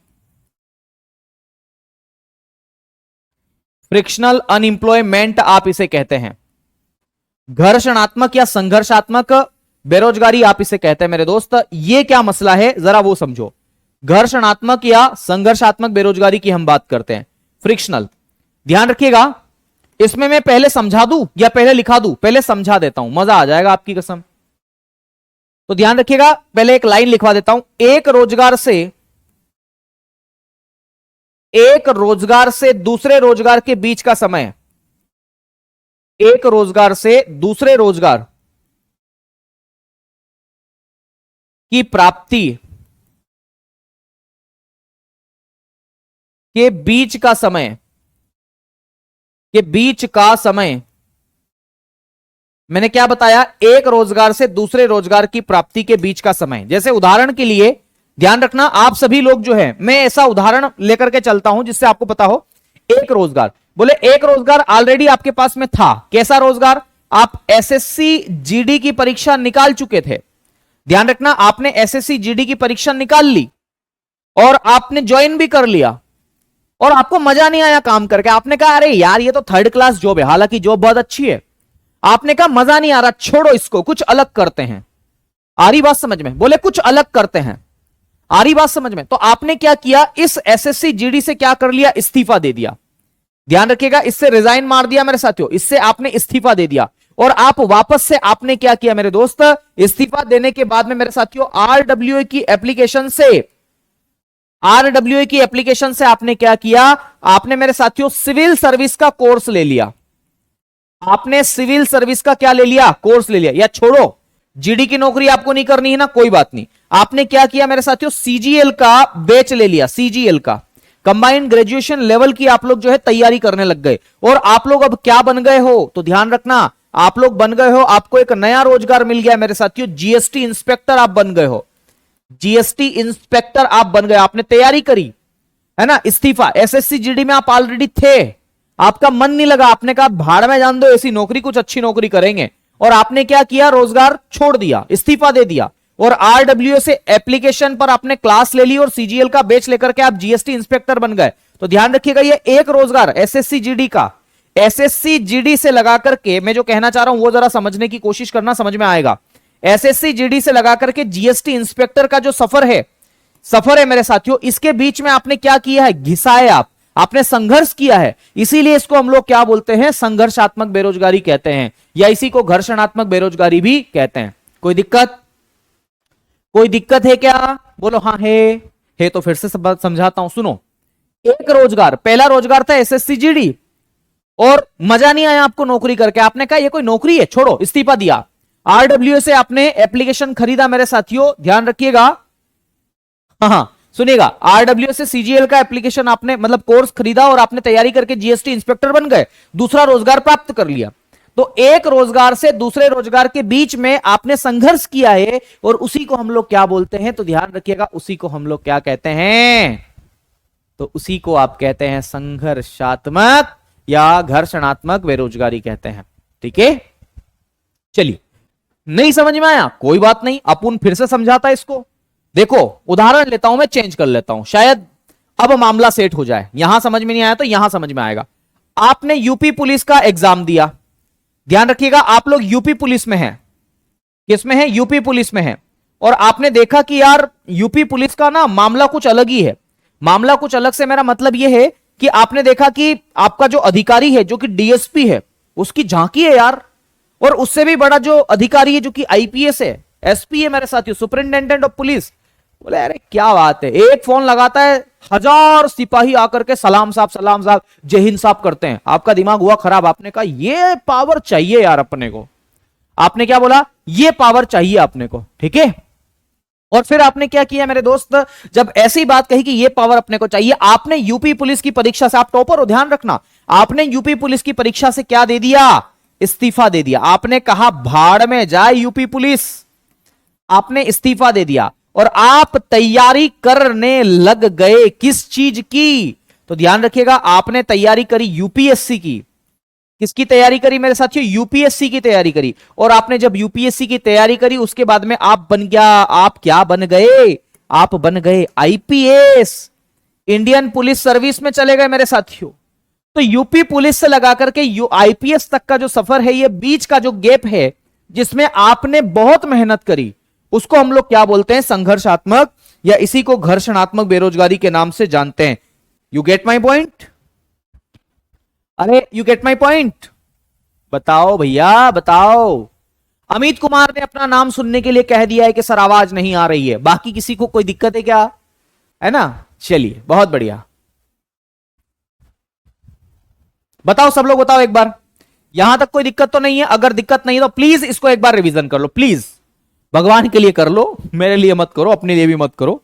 S1: Frictional unemployment आप इसे कहते हैं। घर्षणात्मक या संघर्षात्मक बेरोजगारी आप इसे कहते हैं मेरे दोस्त। ये क्या मसला है जरा वो समझो। घर्षणात्मक या संघर्षात्मक बेरोजगारी की हम बात करते हैं, फ्रिक्शनल। ध्यान रखिएगा, इसमें मैं पहले समझा दूं या पहले लिखा दूं? पहले समझा देता हूं, मजा आ जाएगा आपकी कसम। तो ध्यान रखिएगा, पहले एक लाइन लिखवा देता हूं। एक रोजगार से दूसरे रोजगार के बीच का समय, एक रोजगार से दूसरे रोजगार की प्राप्ति के बीच का समय, मैंने क्या बताया? एक रोजगार से दूसरे रोजगार की प्राप्ति के बीच का समय। जैसे उदाहरण के लिए ध्यान रखना, आप सभी लोग जो है, मैं ऐसा उदाहरण लेकर के चलता हूं जिससे आपको पता हो। एक रोजगार, बोले एक रोजगार ऑलरेडी आपके पास में था। कैसा रोजगार? आप एसएससी जीडी की परीक्षा निकाल चुके थे। ध्यान रखना, आपने एसएससी जीडी की परीक्षा निकाल ली और आपने ज्वाइन भी कर लिया और आपको मजा नहीं आया काम करके। आपने कहा अरे यार ये तो थर्ड क्लास जॉब है, हालांकि जॉब बहुत अच्छी है। आपने कहा मजा नहीं आ रहा, छोड़ो इसको, कुछ अलग करते हैं। आ रही बात समझ में? बोले कुछ अलग करते हैं। आ रही बात समझ में? तो आपने क्या किया? इस एसएससी जीडी से क्या कर लिया? इस्तीफा दे दिया। ध्यान रखिएगा, इससे रिजाइन मार दिया मेरे साथियों, इससे आपने इस्तीफा दे दिया। और आप वापस से आपने क्या किया मेरे दोस्त? इस्तीफा देने के बाद में मेरे साथियों आरडब्ल्यूए की एप्लीकेशन से आपने क्या किया? आपने मेरे साथियों सिविल सर्विस का कोर्स ले लिया। आपने सिविल सर्विस का क्या ले लिया? कोर्स ले लिया। या छोड़ो, जीडी की नौकरी आपको नहीं करनी है ना, कोई बात नहीं। आपने क्या किया मेरे साथियों? सीजीएल का बैच ले लिया। सीजीएल का कंबाइंड ग्रेजुएशन लेवल की आप लोग जो है तैयारी करने लग गए। और आप लोग अब क्या बन गए हो? तो ध्यान रखना, आप लोग बन गए हो, आपको एक नया रोजगार मिल गया मेरे साथियों, जीएसटी इंस्पेक्टर आप बन गए हो। जीएसटी इंस्पेक्टर आप बन गए। आपने तैयारी करी है ना, इस्तीफा। एसएससी जीडी में आप ऑलरेडी थे, आपका मन नहीं लगा, आपने कहा भाड़ में जान दो ऐसी नौकरी, कुछ अच्छी नौकरी करेंगे। और आपने क्या किया? रोजगार छोड़ दिया, इस्तीफा दे दिया और आरडब्ल्यूए से एप्लीकेशन पर आपने क्लास ले ली और सीजीएल का बैच लेकर के आप जीएसटी इंस्पेक्टर बन गए। तो ध्यान रखिएगा, ये एक रोजगार एसएससी जीडी का, एसएससी जीडी से लगा करके, मैं जो कहना चाह रहा हूं वो जरा समझने की कोशिश करना, समझ में आएगा। एसएससी जीडी से लगा करके जीएसटी इंस्पेक्टर का जो सफर है मेरे साथियों, इसके बीच में आपने क्या किया है? घिसा है, आपने संघर्ष किया है। इसीलिए इसको हम लोग क्या बोलते हैं? संघर्षात्मक बेरोजगारी कहते हैं, या इसी को घर्षणात्मक बेरोजगारी भी कहते हैं। कोई दिक्कत है क्या? बोलो हाँ है तो फिर से समझाता हूं, सुनो। एक रोजगार, पहला रोजगार था एसएससी जीडी और मजा नहीं आया आपको नौकरी करके। आपने कहा ये कोई नौकरी है, छोड़ो, इस्तीफा दिया। आरडब्ल्यू से आपने एप्लीकेशन खरीदा मेरे साथियों, ध्यान रखिएगा, हाँ सुनिएगा, आरडब्ल्यू से सीजीएल का एप्लीकेशन आपने मतलब कोर्स खरीदा और आपने तैयारी करके जीएसटी इंस्पेक्टर बन गए, दूसरा रोजगार प्राप्त कर लिया। तो एक रोजगार से दूसरे रोजगार के बीच में आपने संघर्ष किया है और उसी को हम लोग क्या बोलते हैं? तो ध्यान रखिएगा, उसी को हम लोग क्या कहते हैं? तो उसी को आप कहते हैं संघर्षात्मक या घर्षणात्मक बेरोजगारी कहते हैं। ठीक है, चलिए, नहीं समझ में आया कोई बात नहीं, अपन फिर से समझाता है इसको। देखो उदाहरण लेता हूं, मैं चेंज कर लेता हूं, शायद अब मामला सेट हो जाए। यहां समझ में नहीं आया तो यहां समझ में आएगा। आपने यूपी पुलिस का एग्जाम दिया, ध्यान रखिएगा, आप लोग यूपी पुलिस में हैं। किस में है? यूपी पुलिस में है। और आपने देखा कि यार यूपी पुलिस का ना मामला कुछ अलग ही है। मामला कुछ अलग से मेरा मतलब यह है कि आपने देखा कि आपका जो अधिकारी है, जो कि डीएसपी है, उसकी झांकी है यार। और उससे भी बड़ा जो अधिकारी है, जो कि आईपीएस है, एसपी है मेरे साथियों, सुपरिंटेंडेंट ऑफ पुलिस। बोले अरे क्या बात है, एक फोन लगाता है, 1000 सिपाही आकर के सलाम साहब, जय हिंद साहब करते हैं। आपका दिमाग हुआ खराब, आपने कहा ये पावर चाहिए यार अपने को। आपने क्या बोला? ये पावर चाहिए अपने को, ठीक है। और फिर आपने क्या किया मेरे दोस्त? जब ऐसी बात कही कि ये पावर अपने को चाहिए, आपने यूपी पुलिस की परीक्षा से, आप टॉपर हो ध्यान रखना, आपने यूपी पुलिस की परीक्षा से क्या दे दिया? इस्तीफा दे दिया। आपने कहा भाड़ में जाए यूपी पुलिस, आपने इस्तीफा दे दिया और आप तैयारी करने लग गए किस चीज की? तो ध्यान रखिएगा, आपने तैयारी करी यूपीएससी की। किसकी तैयारी करी मेरे साथियों? यूपीएससी की तैयारी करी। और आपने जब यूपीएससी की तैयारी करी, उसके बाद में आप क्या बन गए? आप बन गए आईपीएस, इंडियन पुलिस सर्विस में चले गए मेरे साथियों। तो यूपी पुलिस से लगा करके आईपीएस तक का जो सफर है, ये बीच का जो गैप है जिसमें आपने बहुत मेहनत करी, उसको हम लोग क्या बोलते हैं? संघर्षात्मक, या इसी को घर्षणात्मक बेरोजगारी के नाम से जानते हैं। You get my point? अरे यू गेट माई पॉइंट? बताओ भैया बताओ। अमित कुमार ने अपना नाम सुनने के लिए कह दिया है कि सर आवाज नहीं आ रही है, बाकी किसी को कोई दिक्कत है क्या? है ना? चलिए बहुत बढ़िया, बताओ सब लोग बताओ एक बार, यहां तक कोई दिक्कत तो नहीं है? अगर दिक्कत नहीं है तो प्लीज इसको एक बार रिवीजन कर लो, प्लीज भगवान के लिए कर लो, मेरे लिए मत करो, अपने लिए भी मत करो।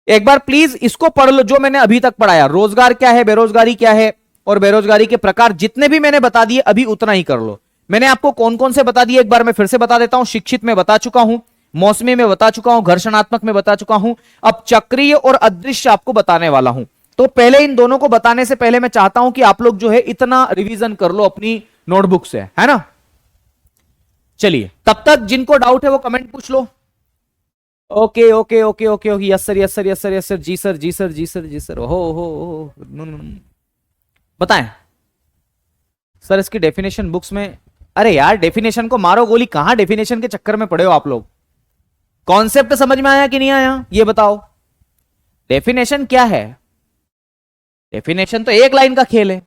S1: एक बार प्लीज इसको पढ़ लो जो मैंने अभी तक पढ़ाया। रोजगार क्या है, बेरोजगारी क्या है, और बेरोजगारी के प्रकार जितने भी मैंने बता दिए अभी उतना ही कर लो। मैंने आपको कौन कौन से बता दिए एक बार मैं फिर से बता देता हूं। शिक्षित में बता चुका हूं, मौसमी में बता चुका हूं, घर्षणात्मक में बता चुका हूं, अब चक्रीय और अदृश्य आपको बताने वाला हूं। तो पहले इन दोनों को बताने से पहले मैं चाहता हूं कि आप लोग जो है इतना रिवीजन कर लो अपनी नोटबुक से, है ना? चलिए, तब तक जिनको डाउट है वो कमेंट पूछ लो। Okay okay okay okay okay, yes sir yes sir yes sir yes sir, जी सर जी सर जी सर जी सर, हो बताएं सर इसकी डेफिनेशन बुक्स में। अरे यार डेफिनेशन को मारो गोली, कहां डेफिनेशन के चक्कर में पड़े हो आप लोग? कॉन्सेप्ट समझ में आया कि नहीं आया ये बताओ। डेफिनेशन क्या है? डेफिनेशन तो एक लाइन का खेल है,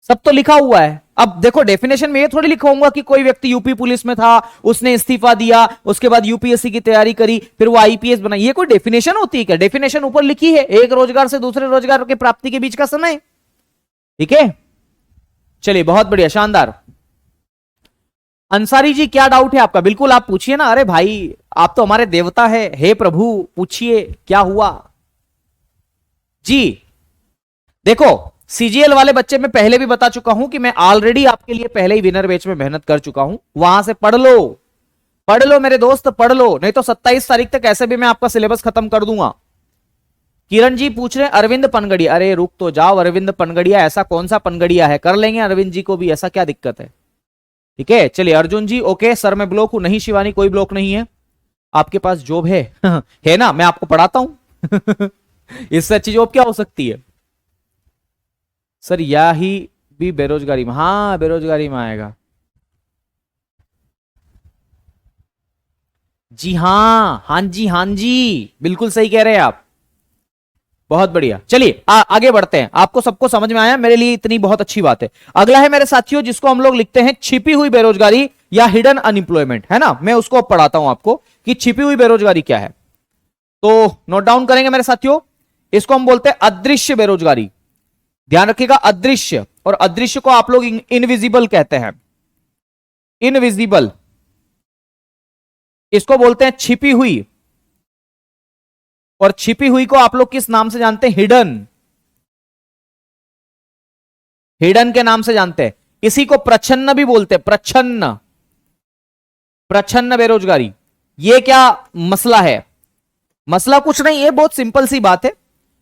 S1: सब तो लिखा हुआ है। अब देखो डेफिनेशन में ये थोड़ी लिखा होगा कि कोई व्यक्ति यूपी पुलिस में था, उसने इस्तीफा दिया, उसके बाद यूपीएससी की तैयारी करी, फिर वो आईपीएस बना। ये कोई डेफिनेशन होती है क्या? डेफिनेशन ऊपर लिखी है, एक रोजगार से दूसरे रोजगार की प्राप्ति के बीच का समय। ठीक है, चलिए बहुत बढ़िया, शानदार। अंसारी जी क्या डाउट है आपका? बिल्कुल आप पूछिए ना। अरे भाई आप तो हमारे देवता है, हे प्रभु पूछिए क्या हुआ जी। देखो सीजीएल वाले बच्चे मैं पहले भी बता चुका हूं कि मैं ऑलरेडी आपके लिए पहले ही विनर बैच में मेहनत कर चुका हूं, वहां से पढ़ लो मेरे दोस्त, पढ़ लो, नहीं तो 27 तारीख तक ऐसे भी मैं आपका सिलेबस खत्म कर दूंगा। किरण जी पूछ रहे हैं अरविंद पनगड़िया। अरे रुक तो जाओ, अरविंद पनगड़िया ऐसा कौन सा पनगड़िया है? कर लेंगे अरविंद जी को भी, ऐसा क्या दिक्कत है? ठीक है चलिए। अर्जुन जी ओके सर मैं ब्लॉक हूं। नहीं शिवानी कोई ब्लॉक नहीं है, आपके पास जॉब है है ना? मैं आपको पढ़ाता हूं इससे अच्छी जॉब क्या हो सकती है सर? या ही भी बेरोजगारी में, हाँ बेरोजगारी में आएगा जी। हाँ हाँ जी हाँ जी, बिल्कुल सही कह रहे हैं आप, बहुत बढ़िया। चलिए आगे बढ़ते हैं। आपको सबको समझ में आया, मेरे लिए इतनी बहुत अच्छी बात है। अगला है मेरे साथियों जिसको हम लोग लिखते हैं छिपी हुई बेरोजगारी या हिडन अनएम्प्लॉयमेंट, है ना? मैं उसको अब पढ़ाता हूं आपको कि छिपी हुई बेरोजगारी क्या है। तो नोट डाउन करेंगे मेरे साथियों, इसको हम बोलते हैं अदृश्य बेरोजगारी। ध्यान रखिएगा, अदृश्य, और अदृश्य को आप लोग इनविजिबल कहते हैं, इनविजिबल। इसको बोलते हैं छिपी हुई, और छिपी हुई को आप लोग किस नाम से जानते हैं? हिडन, हिडन के नाम से जानते हैं। इसी को प्रच्छन्न भी बोलते हैं, प्रच्छन्न, प्रच्छन्न बेरोजगारी। ये क्या मसला है? मसला कुछ नहीं है, बहुत सिंपल सी बात है।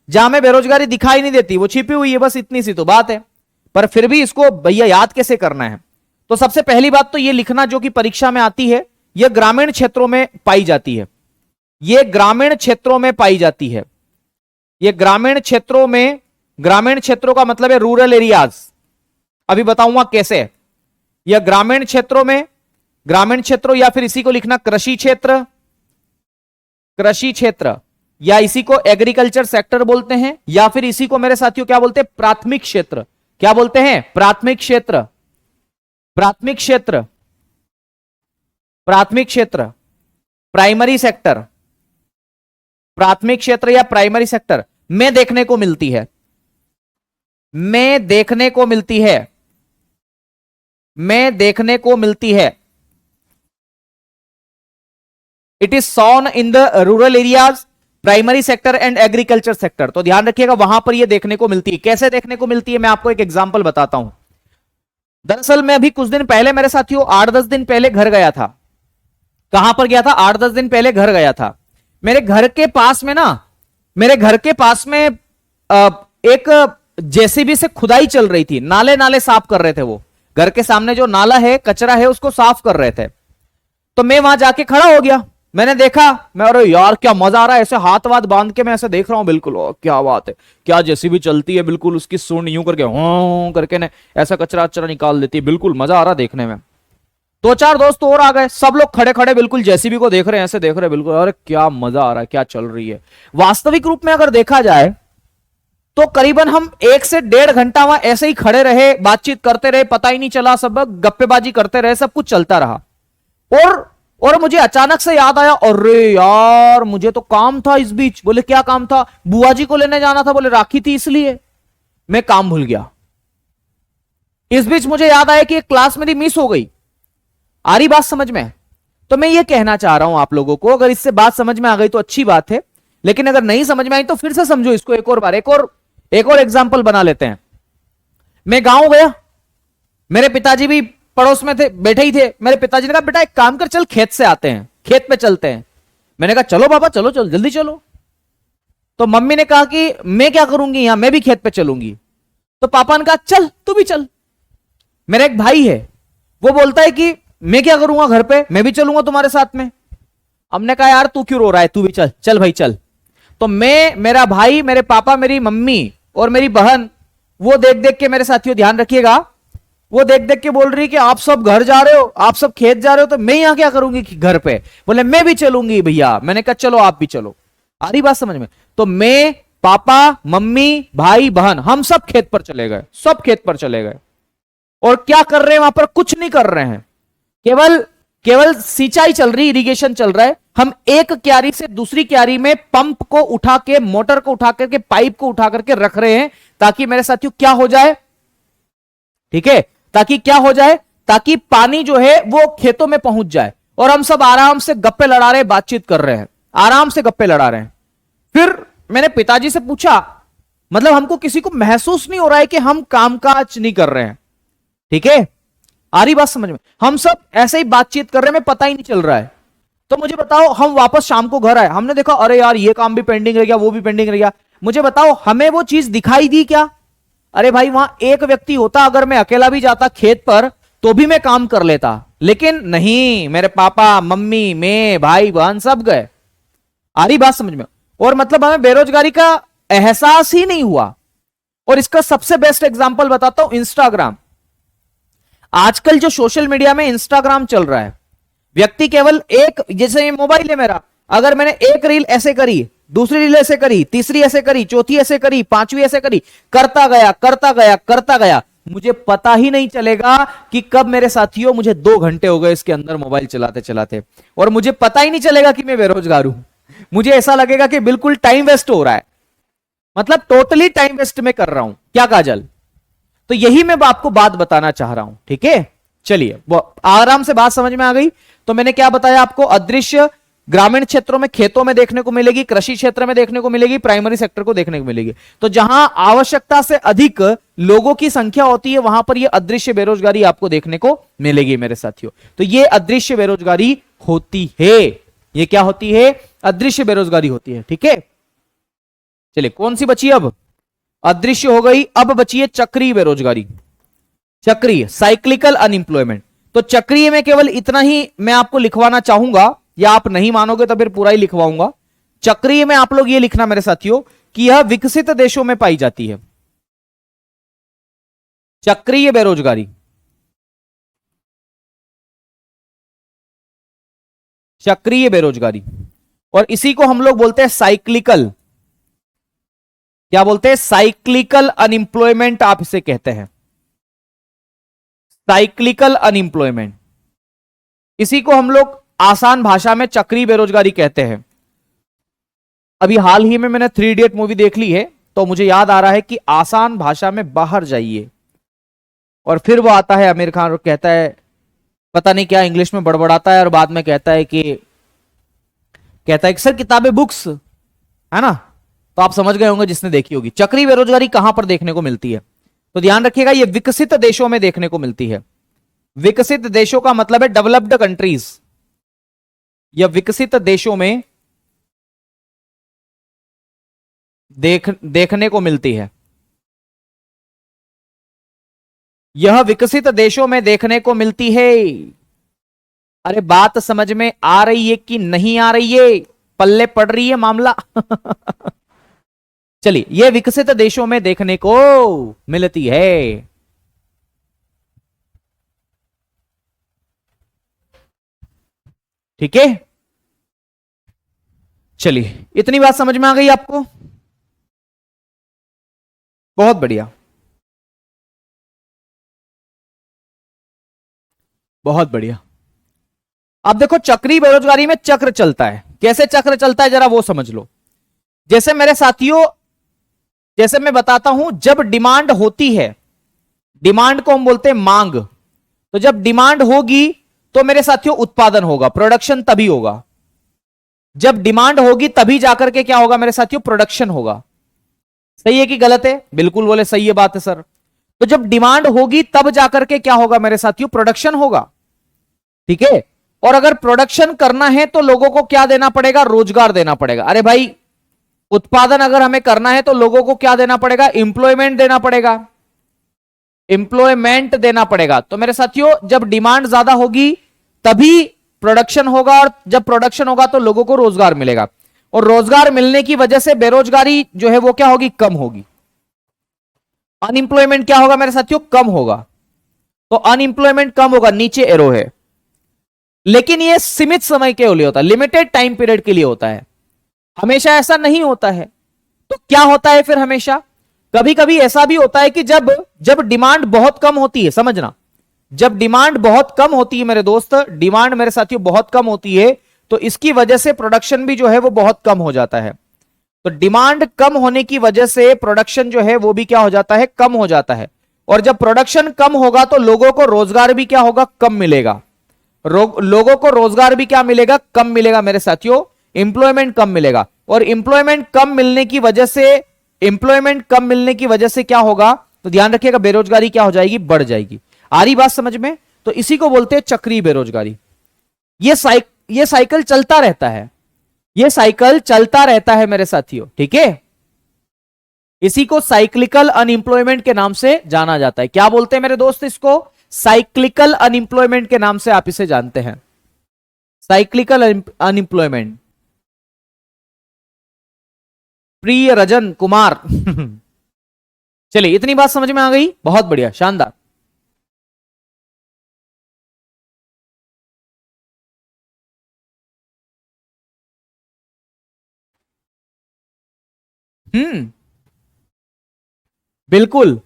S1: जहां में बेरोजगारी दिखाई नहीं देती वो छिपी हुई है, बस इतनी सी तो बात है। पर फिर भी इसको भैया याद कैसे करना है? तो सबसे पहली बात तो ये लिखना जो कि परीक्षा में आती है, यह ग्रामीण क्षेत्रों में पाई जाती है। ये ग्रामीण क्षेत्रों में पाई जाती है। ये ग्रामीण क्षेत्रों में, ग्रामीण क्षेत्रों का मतलब है रूरल एरियाज। अभी बताऊंगा कैसे। यह ग्रामीण क्षेत्रों में, ग्रामीण क्षेत्रों, या फिर इसी को लिखना कृषि क्षेत्र, कृषि क्षेत्र, या इसी को एग्रीकल्चर सेक्टर बोलते हैं, या फिर इसी को मेरे साथियों क्या बोलते हैं? प्राथमिक क्षेत्र। क्या बोलते हैं? प्राथमिक क्षेत्र, प्राथमिक क्षेत्र, प्राथमिक क्षेत्र, प्राइमरी सेक्टर, प्राथमिक क्षेत्र या प्राइमरी सेक्टर में देखने को मिलती है, में देखने को मिलती है, में देखने को मिलती है। It is sown in the rural areas, primary sector and agriculture sector. तो ध्यान रखिएगा वहां पर यह देखने को मिलती है। कैसे देखने को मिलती है मैं आपको एक एग्जांपल बताता हूं। दरअसल मैं अभी कुछ दिन पहले मेरे साथियों 8-10 दिन पहले घर गया था। कहां पर गया था? 8-10 दिन पहले घर गया था। मेरे घर के पास में ना, मेरे घर के पास में एक जेसीबी से खुदाई चल रही थी, नाले नाले साफ कर रहे थे वो। घर के सामने जो नाला है, कचरा है, उसको साफ कर रहे थे। तो मैं वहां जाके खड़ा हो गया। मैंने देखा, मैं अरे यार क्या मजा आ रहा है, ऐसे हाथ वाथ बांध के मैं ऐसे देख रहा हूं, बिल्कुल क्या बात है, क्या जेसीबी चलती है, बिल्कुल उसकी सूंड यूं करके हो करके ने ऐसा कचरा अचरा निकाल देती है, बिल्कुल मजा आ रहा देखने में। दो चार दोस्त और आ गए, सब लोग खड़े खड़े बिल्कुल जेसीबी को देख रहे हैं, ऐसे देख रहे हैं बिल्कुल, अरे क्या मजा आ रहा है, क्या चल रही है। वास्तविक रूप में अगर देखा जाए तो करीबन हम 1 से 1.5 घंटा वहां ऐसे ही खड़े रहे, बातचीत करते रहे, पता ही नहीं चला, सब गप्पेबाजी करते रहे, सब कुछ चलता रहा। और और मुझे अचानक से याद आया, अरे यार मुझे तो काम था इस बीच। बोले क्या काम था? बुआ जी को लेने जाना था। बोले राखी थी इसलिए मैं काम भूल गया। इस बीच मुझे याद आया कि एक क्लास मेरी मिस हो गई। आ रही बात समझ में? तो मैं ये कहना चाह रहा हूं आप लोगों को, अगर इससे बात समझ में आ गई तो अच्छी बात है, लेकिन अगर नहीं समझ में आई तो फिर से समझो इसको एक और बार, एक और एग्जाम्पल बना लेते हैं। मैं गांव गया, मेरे पिताजी भी पड़ोस में थे, बैठे ही थे। मेरे पिताजी ने कहा बेटा एक काम कर, चल खेत से आते हैं, खेत पे चलते हैं। मैंने कहा चलो बाबा, चलो चलो जल्दी चलो। तो मम्मी ने कहा कि मैं क्या करूंगी यहां, मैं भी खेत पे चलूंगी। तो पापा ने कहा चल तू भी चल। मेरा एक भाई है, वो बोलता है कि मैं क्या करूंगा घर पे, मैं भी चलूंगा तुम्हारे साथ में। हमने कहा यार तू क्यों रो रहा है, तू भी चल, चल भाई चल। तो मैं, मेरा भाई, मेरे पापा, मेरी मम्मी और मेरी बहन, वो देख देख के, मेरे साथियों ध्यान रखिएगा, वो देख देख के बोल रही कि आप सब घर जा रहे हो, आप सब खेत जा रहे हो, तो मैं यहां क्या करूंगी घर पे। बोले मैं भी चलूंगी भैया। मैंने कहा चलो आप भी चलो। आ रही बात समझ में? तो मैं, पापा, मम्मी, भाई, बहन, हम सब खेत पर चले गए, सब खेत पर चले गए। और क्या कर रहे हैं वहां पर? कुछ नहीं कर रहे हैं, केवल केवल सिंचाई चल रही, इरिगेशन चल रहा है। हम एक क्यारी से दूसरी क्यारी में पंप को उठा के, मोटर को उठा करके, पाइप को उठा करके रख रहे हैं, ताकि मेरे साथियों क्या हो जाए, ठीक है, ताकि क्या हो जाए, ताकि पानी जो है वो खेतों में पहुंच जाए। और हम सब आराम से गप्पे लड़ा रहे हैं, बातचीत कर रहे हैं, आराम से गप्पे लड़ा रहे हैं। फिर मैंने पिताजी से पूछा, मतलब हमको किसी को महसूस नहीं हो रहा है कि हम कामकाज नहीं कर रहे हैं, ठीक है, आ रही बात समझ में? हम सब ऐसे ही बातचीत कर रहे हैं, में पता ही नहीं चल रहा है। तो मुझे बताओ, हम वापस शाम को घर आए, हमने देखा अरे यार ये काम भी पेंडिंग रह गया, वो भी पेंडिंग रह गया। मुझे बताओ हमें वो चीज दिखाई दी क्या? अरे भाई वहां एक व्यक्ति होता, अगर मैं अकेला भी जाता खेत पर तो भी मैं काम कर लेता, लेकिन नहीं, मेरे पापा, मम्मी, मैं, भाई, बहन सब गए। आ रही बात समझ में? और मतलब हमें बेरोजगारी का एहसास ही नहीं हुआ। और इसका सबसे बेस्ट एग्जांपल बताता हूं, इंस्टाग्राम। आजकल जो सोशल मीडिया में इंस्टाग्राम चल रहा है, व्यक्ति केवल एक, जैसे ये मोबाइल है मेरा, अगर मैंने एक रील ऐसे करी, दूसरी रील ऐसे करी, तीसरी ऐसे करी, चौथी ऐसे करी, पांचवी ऐसे करी, करता गया करता गया करता गया, मुझे पता ही नहीं चलेगा कि कब, मेरे साथियों, मुझे 2 घंटे हो गए इसके अंदर मोबाइल चलाते चलाते, और मुझे पता ही नहीं चलेगा कि मैं बेरोजगार हूं। मुझे ऐसा लगेगा कि बिल्कुल टाइम वेस्ट हो रहा है, मतलब टोटली टाइम वेस्ट में कर रहा हूं। क्या काजल? तो यही मैं आपको बात बताना चाह रहा हूं, ठीक है। चलिए, वो आराम से बात समझ में आ गई। तो मैंने क्या बताया आपको? अदृश्य ग्रामीण क्षेत्रों में, खेतों में देखने को मिलेगी, कृषि क्षेत्र में देखने को मिलेगी, प्राइमरी सेक्टर को देखने को मिलेगी। तो जहां आवश्यकता से अधिक लोगों की संख्या होती है, वहां पर यह अदृश्य बेरोजगारी आपको देखने को मिलेगी मेरे साथियों। तो यह अदृश्य बेरोजगारी होती है। यह क्या होती है? अदृश्य बेरोजगारी होती है, ठीक है। चलिए, कौन सी बची अब? अदृश्य हो गई, अब बची है चक्रीय बेरोजगारी। चक्रीय, साइक्लिकल अनएम्प्लॉयमेंट। तो चक्रीय में केवल इतना ही मैं आपको लिखवाना चाहूंगा, या आप नहीं मानोगे तो फिर पूरा ही लिखवाऊंगा। चक्रीय में आप लोग ये लिखना मेरे साथियों कि यह विकसित देशों में पाई जाती है, चक्रीय बेरोजगारी। चक्रीय बेरोजगारी, और इसी को हम लोग बोलते हैं साइक्लिकल। क्या बोलते हैं? साइक्लिकल अनएम्प्लॉयमेंट आप इसे कहते हैं, साइक्लिकल अनएम्प्लॉयमेंट। इसी को हम लोग आसान भाषा में चक्रीय बेरोजगारी कहते हैं। अभी हाल ही में मैंने 3 इडियट मूवी देख ली है, तो मुझे याद आ रहा है कि आसान भाषा में बाहर जाइए। और फिर वो आता है आमिर खान और कहता है, पता नहीं क्या इंग्लिश में बड़बड़ाता है, और बाद में कहता है कि सर किताबें, बुक्स, है ना। तो आप समझ गए होंगे जिसने देखी होगी। चक्रीय बेरोजगारी कहां पर देखने को मिलती है? तो ध्यान रखिएगा, ये विकसित देशों में देखने को मिलती है। विकसित देशों का मतलब है डेवलप्ड कंट्रीज, या विकसित देशों में देखने को मिलती है। यह विकसित देशों में देखने को मिलती है। अरे बात समझ में आ रही है कि नहीं आ रही है? पल्ले पड़ रही है मामला? चलिए, ये विकसित देशों में देखने को मिलती है। ठीक है, चलिए इतनी बात समझ में आ गई आपको? बहुत बढ़िया, बहुत बढ़िया। अब देखो, चक्री बेरोजगारी में चक्र चलता है। कैसे चक्र चलता है जरा वो समझ लो। जैसे मेरे साथियों, जैसे मैं बताता हूं, जब डिमांड होती है, डिमांड को हम बोलते हैं मांग। तो जब डिमांड होगी तो मेरे साथियों उत्पादन होगा, प्रोडक्शन तभी होगा। जब डिमांड होगी तभी जाकर के क्या होगा मेरे साथियों? प्रोडक्शन होगा। सही है कि गलत है? बिल्कुल बोले सही है बात है सर। तो जब डिमांड होगी तब जाकर के क्या होगा मेरे साथियों? प्रोडक्शन होगा। ठीक है, और अगर प्रोडक्शन करना है तो लोगों को क्या देना पड़ेगा? रोजगार देना पड़ेगा। अरे भाई, उत्पादन अगर हमें करना है तो लोगों को क्या देना पड़ेगा? एम्प्लॉयमेंट देना पड़ेगा, एम्प्लॉयमेंट देना पड़ेगा। तो मेरे साथियों, जब डिमांड ज्यादा होगी तभी प्रोडक्शन होगा, और जब प्रोडक्शन होगा तो लोगों को रोजगार मिलेगा, और रोजगार मिलने की वजह से बेरोजगारी जो है वो क्या होगी? कम होगी। अनएम्प्लॉयमेंट क्या होगा मेरे साथियों? कम होगा। तो अनएम्प्लॉयमेंट कम होगा, नीचे एरो है। लेकिन ये सीमित समय के लिए होता है, लिमिटेड टाइम पीरियड के लिए होता है, हमेशा ऐसा नहीं होता है। तो क्या होता है फिर? हमेशा कभी कभी ऐसा भी होता है कि जब जब डिमांड बहुत कम होती है, समझना, जब डिमांड बहुत कम होती है मेरे दोस्त, डिमांड मेरे साथियों बहुत कम होती है, तो इसकी वजह से प्रोडक्शन भी जो है वो बहुत कम हो जाता है। तो डिमांड कम होने की वजह से प्रोडक्शन जो है वो भी क्या हो जाता है? कम हो जाता है। और जब प्रोडक्शन कम होगा तो लोगों को रोजगार भी क्या होगा? कम मिलेगा। लोगों को रोजगार भी क्या मिलेगा? कम मिलेगा मेरे साथियों, इंप्लॉयमेंट कम मिलेगा। और इंप्लॉयमेंट कम मिलने की वजह से, इंप्लॉयमेंट कम मिलने की वजह से क्या होगा? तो ध्यान रखिएगा, बेरोजगारी क्या हो जाएगी? बढ़ जाएगी। आ रही बात समझ में? तो इसी को बोलते हैं चक्रीय बेरोजगारी। ये साइकिल चलता रहता है, ये साइकिल चलता रहता है मेरे साथियों। ठीक है, इसी को साइक्लिकल अनएम्प्लॉयमेंट के नाम से जाना जाता है। क्या बोलते हैं मेरे दोस्त इसको? साइक्लिकल अनएम्प्लॉयमेंट के नाम से आप इसे जानते हैं, साइक्लिकल अनएम्प्लॉयमेंट। प्रिय रजन कुमार। चलिए, इतनी बात समझ में आ गई? बहुत बढ़िया, शानदार। हम्म, बिल्कुल।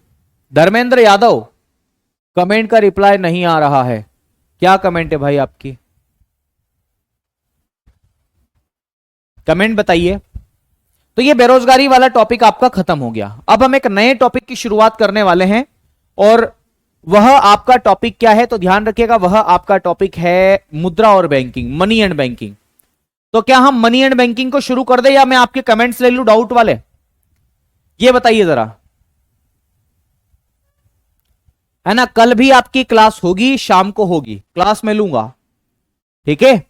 S1: धर्मेंद्र यादव, कमेंट का रिप्लाई नहीं आ रहा है। क्या कमेंट है भाई आपकी? कमेंट बताइए। तो ये बेरोजगारी वाला टॉपिक आपका खत्म हो गया। अब हम एक नए टॉपिक की शुरुआत करने वाले हैं, और वह आपका टॉपिक क्या है? तो ध्यान रखिएगा, वह आपका टॉपिक है मुद्रा और बैंकिंग, मनी एंड बैंकिंग। तो क्या हम मनी एंड बैंकिंग को शुरू कर दे, या मैं आपके कमेंट्स ले लूं डाउट वाले? ये बताइए जरा, है ना? कल भी आपकी क्लास होगी, शाम को होगी, क्लास में लूंगा। ठीक है,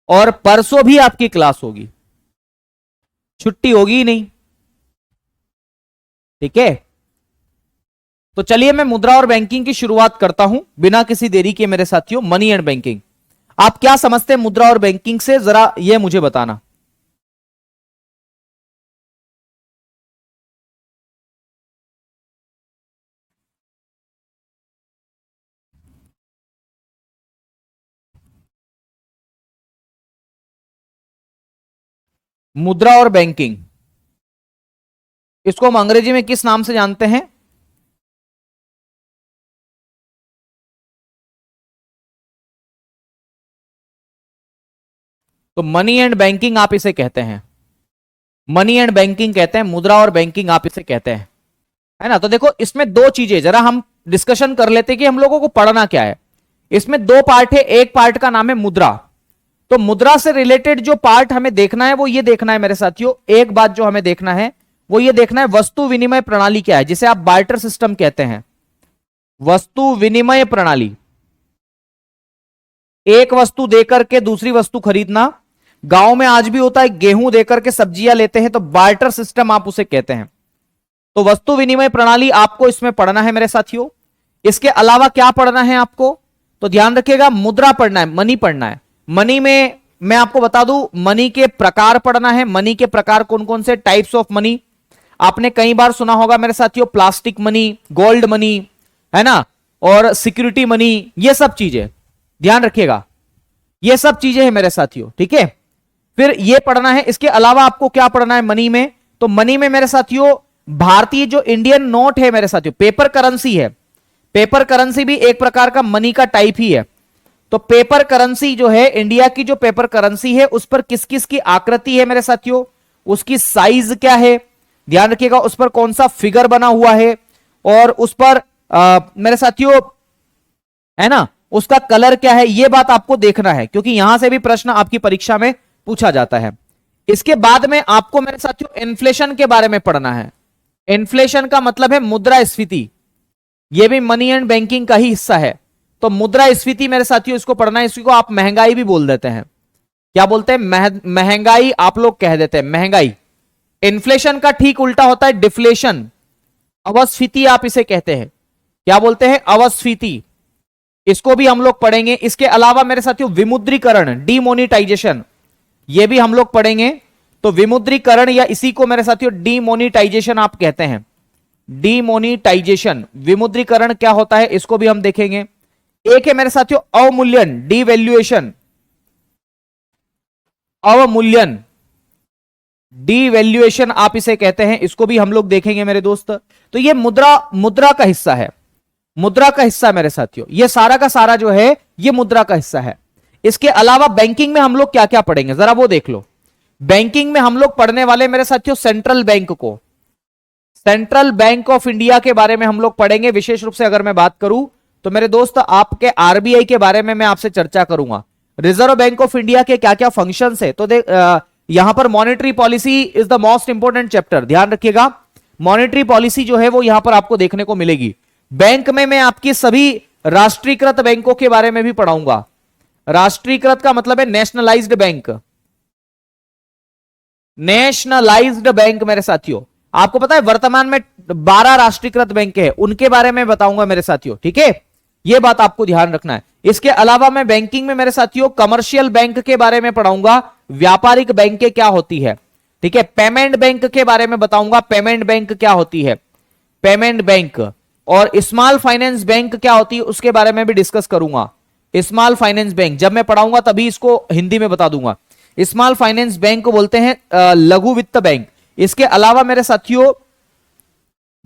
S1: और परसों भी आपकी क्लास होगी, छुट्टी होगी ही नहीं। ठीक है, तो चलिए मैं मुद्रा और बैंकिंग की शुरुआत करता हूं बिना किसी देरी के मेरे साथियों। मनी एंड बैंकिंग, आप क्या समझते हैं मुद्रा और बैंकिंग से, जरा ये मुझे बताना। मुद्रा और बैंकिंग, इसको हम अंग्रेजी में किस नाम से जानते हैं? तो मनी एंड बैंकिंग आप इसे कहते हैं, मनी एंड बैंकिंग कहते हैं, मुद्रा और बैंकिंग आप इसे कहते हैं, है ना? तो देखो, इसमें दो चीजें जरा हम डिस्कशन कर लेते हैं कि हम लोगों को पढ़ना क्या है। इसमें दो पार्ट है, एक पार्ट का नाम है मुद्रा। तो मुद्रा से रिलेटेड जो पार्ट हमें देखना है वो ये देखना है मेरे साथियों, एक बात जो हमें देखना है वो ये देखना है, वस्तु विनिमय प्रणाली क्या है, जिसे आप बार्टर सिस्टम कहते हैं। वस्तु विनिमय प्रणाली, एक वस्तु देकर के दूसरी वस्तु खरीदना। गांव में आज भी होता है, गेहूं देकर के सब्जियां लेते हैं, तो बार्टर सिस्टम आप उसे कहते हैं। तो वस्तु विनिमय प्रणाली आपको इसमें पढ़ना है मेरे साथियों। इसके अलावा क्या पढ़ना है आपको? तो ध्यान रखिएगा, मुद्रा पढ़ना है, मनी पढ़ना है। मनी में मैं आपको बता दूं, मनी के प्रकार पढ़ना है। मनी के प्रकार कौन कौन से, टाइप्स ऑफ मनी। आपने कई बार सुना होगा मेरे साथियों, प्लास्टिक मनी, गोल्ड मनी, है ना, और सिक्योरिटी मनी, ये सब चीजें ध्यान रखिएगा, ये सब चीजें हैं मेरे साथियों, ठीक है। फिर ये पढ़ना है। इसके अलावा आपको क्या पढ़ना है मनी में, तो मनी में मेरे साथियों भारतीय जो इंडियन नोट है मेरे साथियों, पेपर करेंसी है। पेपर करेंसी भी एक प्रकार का मनी का टाइप ही है। तो पेपर करेंसी जो है, इंडिया की जो पेपर करेंसी है, उस पर किस किस की आकृति है मेरे साथियों, उसकी साइज क्या है, ध्यान रखिएगा, उस पर कौन सा फिगर बना हुआ है, और उस पर मेरे साथियों, है ना, उसका कलर क्या है, यह बात आपको देखना है, क्योंकि यहां से भी प्रश्न आपकी परीक्षा में पूछा जाता है। इसके बाद में आपको मेरे साथियों इन्फ्लेशन के बारे में पढ़ना है। इन्फ्लेशन का मतलब है मुद्रास्फीति, यह भी मनी एंड बैंकिंग का ही हिस्सा है। तो मुद्रास्फीति मेरे साथियों इसको पढ़ना है। इसको आप महंगाई भी बोल देते हैं, क्या बोलते हैं, महंगाई आप लोग कह देते हैं, महंगाई। इन्फ्लेशन का ठीक उल्टा होता है डिफ्लेशन, अवस्फीति आप इसे कहते हैं, क्या बोलते हैं, अवस्फीति। इसको भी हम लोग पढ़ेंगे। इसके अलावा मेरे साथियों विमुद्रीकरण, डीमोनिटाइजेशन, ये भी हम लोग पढ़ेंगे। तो विमुद्रीकरण या इसी को मेरे साथियों डीमोनिटाइजेशन आप कहते हैं, डीमोनिटाइजेशन। विमुद्रीकरण क्या होता है इसको भी हम देखेंगे। एक है मेरे साथियों अवमूल्यन, डीवैल्यूएशन, अवमूल्यन, डीवैल्यूएशन आप इसे कहते हैं, इसको भी हम लोग देखेंगे मेरे दोस्त। तो ये मुद्रा का हिस्सा है, मुद्रा का हिस्सा मेरे साथियों, ये सारा का सारा जो है ये मुद्रा का हिस्सा है। इसके अलावा बैंकिंग में हम लोग क्या क्या पढ़ेंगे जरा वो देख लो। बैंकिंग में हम लोग पढ़ने वाले मेरे साथियों सेंट्रल बैंक को, सेंट्रल बैंक ऑफ इंडिया के बारे में हम लोग पढ़ेंगे। विशेष रूप से अगर मैं बात करूं तो मेरे दोस्त आपके आरबीआई के बारे में मैं आपसे चर्चा करूंगा। रिजर्व बैंक ऑफ इंडिया के क्या क्या फंक्शंस है, तो यहां पर monetary policy is the most important chapter, ध्यान रखिएगा। मॉनेटरी पॉलिसी जो है वो यहां पर आपको देखने को मिलेगी। बैंक में मैं आपकी सभी राष्ट्रीयकृत बैंकों के बारे में भी पढ़ाऊंगा। राष्ट्रीयकृत का मतलब है नेशनलाइज्ड बैंक, नेशनलाइज्ड बैंक मेरे साथियों। आपको पता है वर्तमान में 12 राष्ट्रीयकृत बैंक है, उनके बारे में बताऊंगा मेरे साथियों, ठीक है, यह बात आपको ध्यान रखना है। इसके अलावा मैं बैंकिंग में मेरे साथियों कमर्शियल बैंक के बारे में पढ़ाऊंगा, व्यापारिक बैंकें क्या होती है, ठीक है। पेमेंट बैंक के बारे में बताऊंगा, पेमेंट बैंक क्या होती है, पेमेंट बैंक। और स्मॉल फाइनेंस बैंक क्या होती है उसके बारे में भी डिस्कस करूंगा। स्मॉल फाइनेंस बैंक जब मैं पढ़ाऊंगा तभी इसको हिंदी में बता दूंगा। स्मॉल फाइनेंस बैंक को बोलते हैं लघु वित्त बैंक। इसके अलावा मेरे साथियों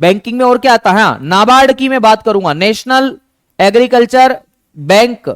S1: बैंकिंग में और क्या आता है, नाबार्ड की मैं बात करूंगा, नेशनल एग्रीकल्चर बैंक,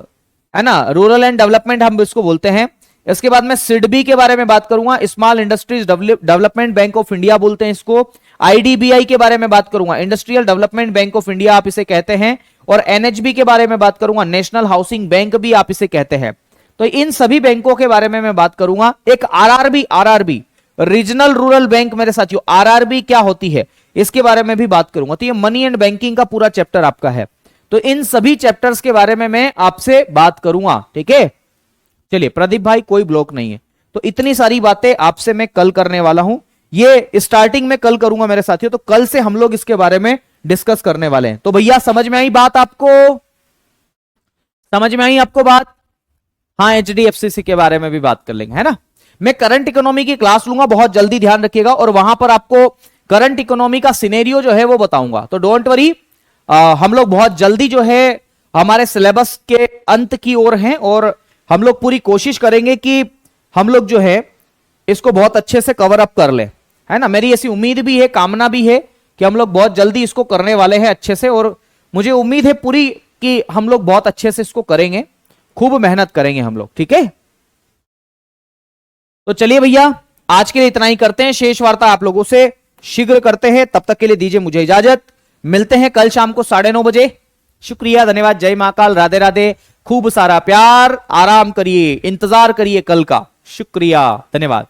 S1: है ना, रूरल एंड डेवलपमेंट हम इसको बोलते हैं। इसके बाद में सिडबी के बारे में बात करूंगा, small industries development bank of India बोलते हैं इसको। आईडीबीआई के बारे में बात करूंगा, industrial development bank of India आप इसे कहते हैं। और एनएचबी के बारे में बात करूंगा, नेशनल हाउसिंग बैंक भी आप इसे कहते हैं। तो इन सभी बैंकों के बारे में मैं बात करूंगा। एक आरआरबी रीजनल रूरल बैंक मेरे साथियों, आरआरबी क्या होती है इसके बारे में भी बात करूंगा। तो ये मनी एंड बैंकिंग का पूरा चैप्टर आपका है। तो इन सभी चैप्टर्स के बारे में मैं आपसे बात करूंगा, ठीक है। चलिए प्रदीप भाई कोई ब्लॉक नहीं है। तो इतनी सारी बातें आपसे मैं कल करने वाला हूं, ये स्टार्टिंग में कल करूंगा मेरे साथियों। तो कल से हम लोग इसके बारे में डिस्कस करने वाले हैं। तो भैया समझ में आई बात, आपको समझ में आई आपको बात? हाँ, एचडीएफसी के बारे में भी बात कर लेंगे, है ना। मैं करंट इकोनॉमी की क्लास लूंगा, बहुत जल्दी, ध्यान रखिएगा। और वहां पर आपको करंट इकोनॉमी का सिनेरियो जो है वो बताऊंगा। तो डोंट वरी, हम लोग बहुत जल्दी जो है हमारे सिलेबस के अंत की ओर हैं और हम लोग पूरी कोशिश करेंगे कि हम लोग जो है इसको बहुत अच्छे से कवर अप कर ले, है ना। मेरी ऐसी उम्मीद भी है, कामना भी है कि हम लोग बहुत जल्दी इसको करने वाले हैं अच्छे से। और मुझे उम्मीद है पूरी कि हम लोग बहुत अच्छे से इसको करेंगे, खूब मेहनत करेंगे हम लोग, ठीक है। तो चलिए भैया आज के लिए इतना ही करते हैं, शेष वार्ता आप लोगों से शीघ्र करते हैं। तब तक के लिए दीजिए मुझे इजाजत, मिलते हैं कल शाम को 9:30 बजे। शुक्रिया, धन्यवाद, जय महाकाल, राधे राधे, खूब सारा प्यार, आराम करिए, इंतजार करिए कल का। शुक्रिया, धन्यवाद।